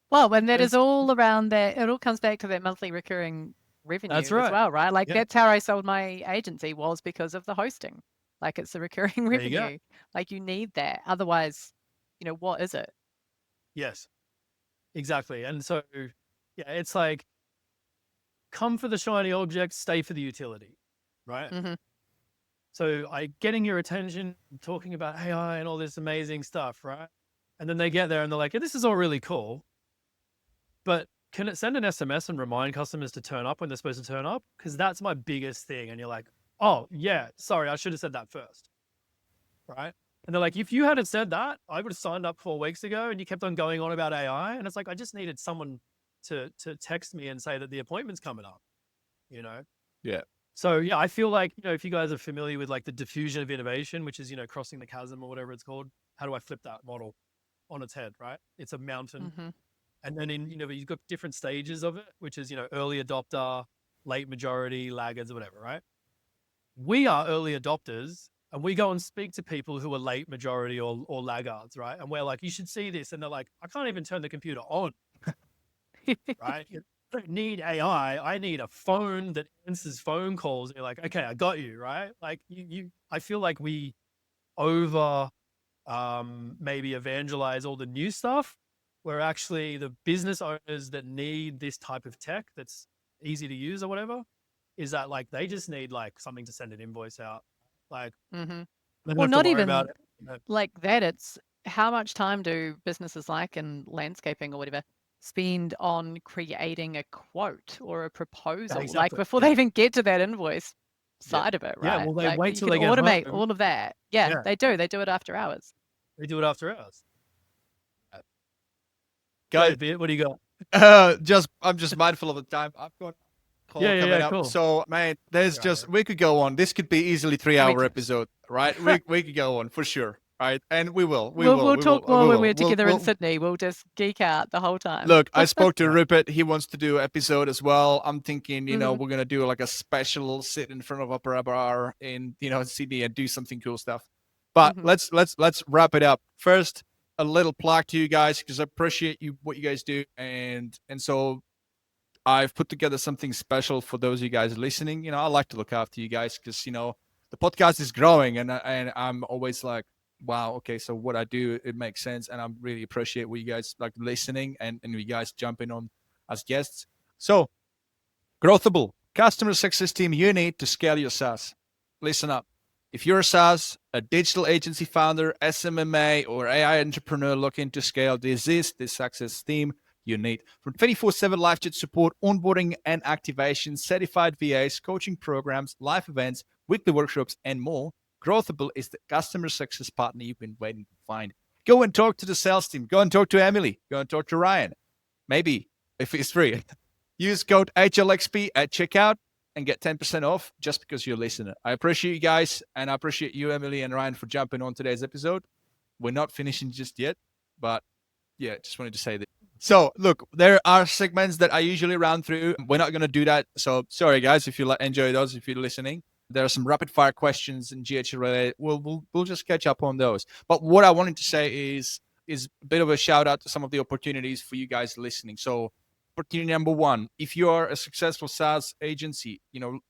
B: Well, when that is all around that, it all comes back to that monthly recurring revenue as well, right? Like that's how I sold my agency, was because of the hosting. Like it's the recurring revenue. Like you need that. Otherwise, you know, what is it?
C: Yes, exactly. And so, yeah, it's like, come for the shiny object, stay for the utility, right? So getting your attention, talking about AI and all this amazing stuff, right? And then they get there and they're like, yeah, this is all really cool, but can it send an SMS and remind customers to turn up when they're supposed to turn up? Because that's my biggest thing. And you're like, oh, yeah, sorry, I should have said that first. Right? And they're like, if you hadn't said that, I would have signed up 4 weeks ago, and you kept on going on about AI. And it's like, I just needed someone to text me and say that the appointment's coming up, you know?
A: Yeah.
C: So yeah, I feel like, if you guys are familiar with like the diffusion of innovation, which is, crossing the chasm or whatever it's called, how do I flip that model on its head, right? It's a mountain.
B: Mm-hmm.
C: And then you've got different stages of it, which is, early adopter, late majority, laggards, or whatever, right? We are early adopters, and we go and speak to people who are late majority or laggards, right? And we're like, you should see this. And they're like, I can't even turn the computer on, right? I don't need AI. I need a phone that answers phone calls. And you're like, okay, I got you, right? Like I feel like we over maybe evangelize all the new stuff, where actually the business owners that need this type of tech that's easy to use or whatever, is that like they just need like something to send an invoice out. Like,
B: Mm-hmm.
C: they don't
B: Well,
C: have to
B: not
C: worry
B: even
C: about it.
B: like that. It's how much time do businesses like in landscaping or whatever spend on creating a quote or a proposal, like
C: exactly.
B: before they even get to that invoice side of it,
C: Yeah,
B: right?
C: well, they
B: Like
C: wait
B: you
C: till
B: can
C: they get
B: automate
C: home.
B: all of that. Yeah,
C: Yeah.
B: they do. They do it after hours.
C: They do it after hours.
A: Guys,
C: What do you got?
A: I'm just mindful of the time. I've got a call
C: Yeah,
A: coming up.
C: cool.
A: So, man, there's we could go on. This could be easily 3-hour
B: could.
A: episode, right? we could go on for sure, right? And we will.
B: We'll talk more when we're together in
A: We'll-
B: Sydney. We'll just geek out the whole time.
A: Look, I spoke to Rupert. He wants to do an episode as well. I'm thinking, we're gonna do like a special sit in front of Opera Bar in, Sydney and do something cool stuff. But let's wrap it up. First, a little plug to you guys, because I appreciate what you guys do, and so I've put together something special for those of you guys listening. I like to look after you guys because the podcast is growing, and I'm always like, wow, okay, so what I do, it makes sense, and I really appreciate what you guys like listening and you guys jumping on as guests. So, Growthable, customer success team you need to scale your SaaS. Listen up. If you're a SaaS, a digital agency founder, SMMA, or AI entrepreneur looking to scale, this is the success team you need. From 24/7 live chat support, onboarding and activation, certified VAs, coaching programs, live events, weekly workshops, and more, Growthable is the customer success partner you've been waiting to find. Go and talk to the sales team. Go and talk to Emily. Go and talk to Ryan. Maybe, if it's free. Use code HLXP at checkout and get 10% off just because you're a listener. I appreciate you guys, and I appreciate you, Emily and Ryan, for jumping on today's episode. We're not finishing just yet, but yeah, just wanted to say that. So, look, there are segments that I usually run through. We're not going to do that. So, sorry, guys, if you enjoy those, if you're listening. There are some rapid fire questions in GHL related. We'll just catch up on those. But what I wanted to say is a bit of a shout out to some of the opportunities for you guys listening. So, opportunity number one, if you are a successful SaaS agency,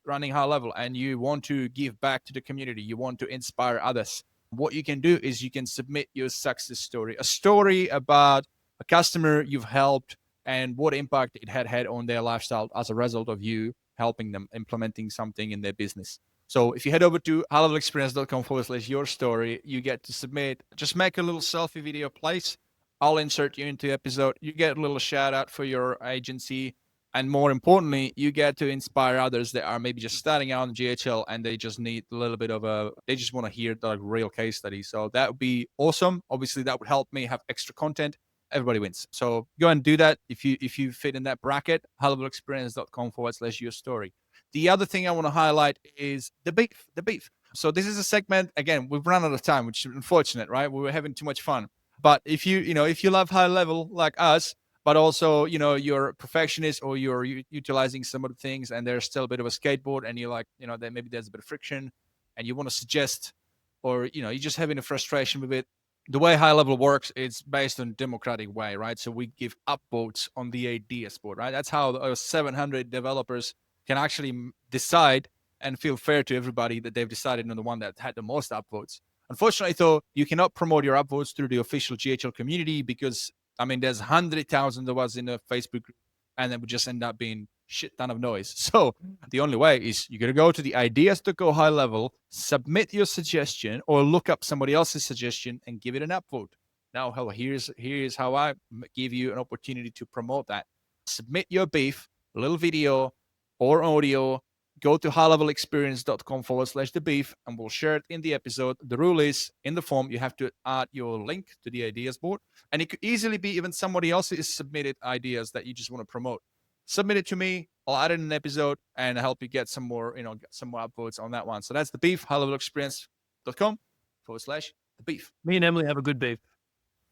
A: running high level, and you want to give back to the community, you want to inspire others, what you can do is you can submit your success story, a story about a customer you've helped and what impact it had on their lifestyle as a result of you helping them implementing something in their business. So if you head over to HighLevelExperience.com/your story, you get to submit. Just make a little selfie video, place. I'll insert you into the episode. You get a little shout out for your agency. And more importantly, you get to inspire others that are maybe just starting out in GHL and they just need a little bit of they just want to hear the real case study. So that would be awesome. Obviously, that would help me have extra content. Everybody wins. So go and do that if you fit in that bracket. HighLevelExperience.com/your story. The other thing I want to highlight is the beef. So this is a segment, again, we've run out of time, which is unfortunate, right? We were having too much fun. But if you love high level like us, but also, you're a perfectionist or you're utilizing some of the things and there's still a bit of a skateboard and you're like, that maybe there's a bit of friction and you want to suggest, or, you're just having a frustration with it. The way high level works, it's based on democratic way, right? So we give upvotes on the ideas board, right? That's how those 700 developers can actually decide and feel fair to everybody that they've decided on the one that had the most upvotes. Unfortunately, though, you cannot promote your upvotes through the official GHL community because, there's 100,000 of us in a Facebook group, and then we just end up being shit ton of noise. So the only way is you're going to go to the ideas to go high level, submit your suggestion, or look up somebody else's suggestion and give it an upvote. Now, here's how I give you an opportunity to promote that. Submit your beef, a little video or audio. Go to highlevelexperience.com/the beef, and we'll share it in the episode. The rule is, in the form, you have to add your link to the ideas board, and it could easily be even somebody else's submitted ideas that you just want to promote. Submit it to me. I'll add it in an episode and help you get some more, get some more upvotes on that one. So that's the beef, highlevelexperience.com/the beef.
C: Me and Emily have a good beef.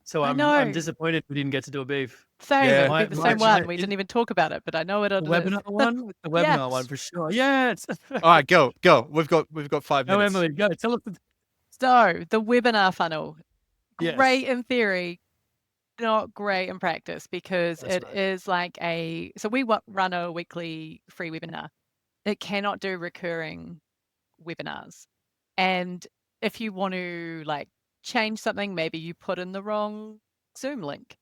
C: So
B: I
C: I'm
B: know.
C: disappointed we didn't get to do a beef.
B: Same,
A: Yeah.
B: it'd be the same
C: My-
B: one. We didn't even talk about it, but I know it.
C: The webinar one? The webinar
B: Yes.
C: one for sure. Yeah. It's
A: All right, go. We've got 5
C: No,
A: minutes.
C: Emily, go. Tell us.
B: So the webinar funnel,
C: Yes.
B: great in theory, not great in practice, because
C: That's
B: it
C: right.
B: is like so we run a weekly free webinar. It cannot do recurring webinars. And if you want to like change something, maybe you put in the wrong Zoom link.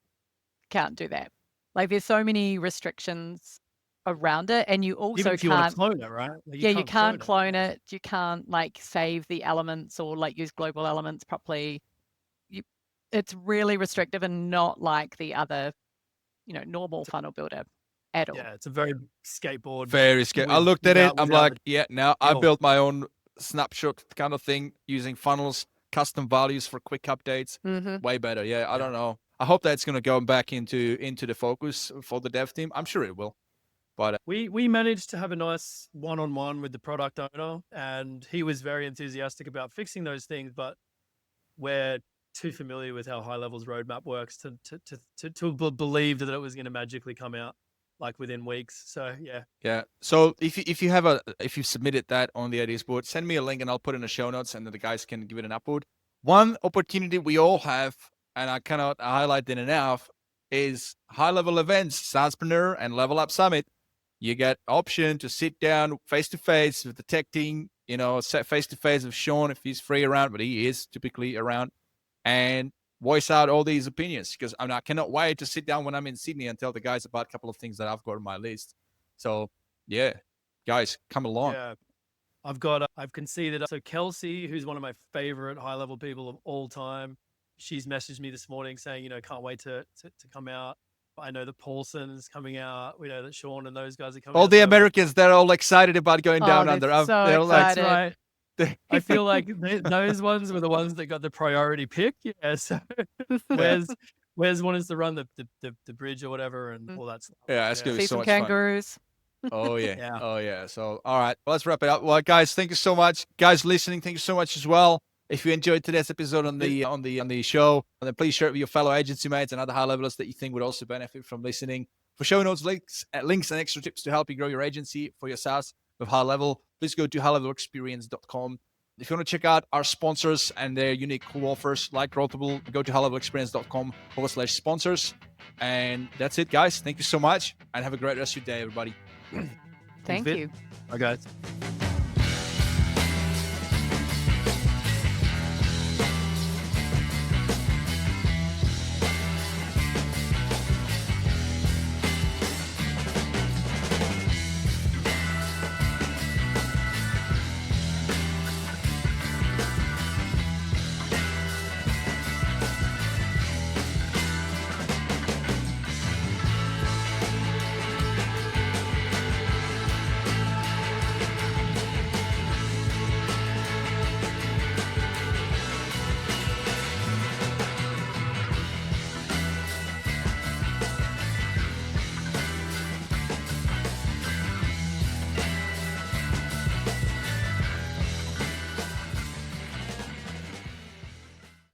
B: Can't do that. Like there's so many restrictions around it, and you also
C: Even if you want
B: can't.
C: to clone it, right? Like,
B: You can't clone it. You can't like save the elements or like use global elements properly. It's really restrictive and not like the other, normal funnel builder at all.
C: Yeah, it's a very skateboard.
A: Very scary. I
C: with-
A: looked at it.
C: without-
A: I'm
C: without
A: like,
C: the-
A: yeah, now I
C: skill.
A: built my own snapshot kind of thing using funnels, custom values for quick updates.
B: Mm-hmm.
A: Way better. Yeah, I don't know. I hope that's going to go back into the focus for the dev team. I'm sure it will. But
C: We managed to have a nice one-on-one with the product owner, and he was very enthusiastic about fixing those things, but we're too familiar with how HighLevel's roadmap works to believe that it was going to magically come out like within weeks. So
A: yeah. So if you've submitted that on the ideas board, send me a link and I'll put it in the show notes, and then the guys can give it an upload. One opportunity we all have, and I cannot highlight it enough, is high-level events, SaaSpreneur and Level Up Summit. You get option to sit down face-to-face with the tech team, set face-to-face with Sean if he's free around, but he is typically around, and voice out all these opinions, because I cannot wait to sit down when I'm in Sydney and tell the guys about a couple of things that I've got on my list. So, yeah, guys, come along.
C: yeah. I've conceded. So Kelsey, who's one of my favorite high-level people of all time, she's messaged me this morning saying, can't wait to come out. I know that Paulson's coming out. We know that Sean and those guys are coming out.
A: All the
C: So,
A: Americans, they're all excited about going down under.
B: They're so
A: They're like,
B: excited.
C: right. I feel like those ones were the ones that got the priority pick. Yeah. So Wes wanted to run the bridge or whatever and all that stuff.
A: yeah, it's going to
B: See
A: be so
B: some
A: much fun.
B: kangaroos.
A: Oh yeah.
C: Yeah.
A: Oh yeah. So all right, well, let's wrap it up. Well, guys, thank you so much. Guys listening, thank you so much as well. If you enjoyed today's episode on the show, then please share it with your fellow agency mates and other high levelers that you think would also benefit from listening. For show notes, links and extra tips to help you grow your agency for your SaaS with High Level, please go to HighLevelExperience.com. If you want to check out our sponsors and their unique cool offers like Growthable, go to HighLevelExperience.com/sponsors. And that's it, guys. Thank you so much, and have a great rest of your day, everybody.
B: Thank
C: Fit.
B: you.
C: Bye, guys.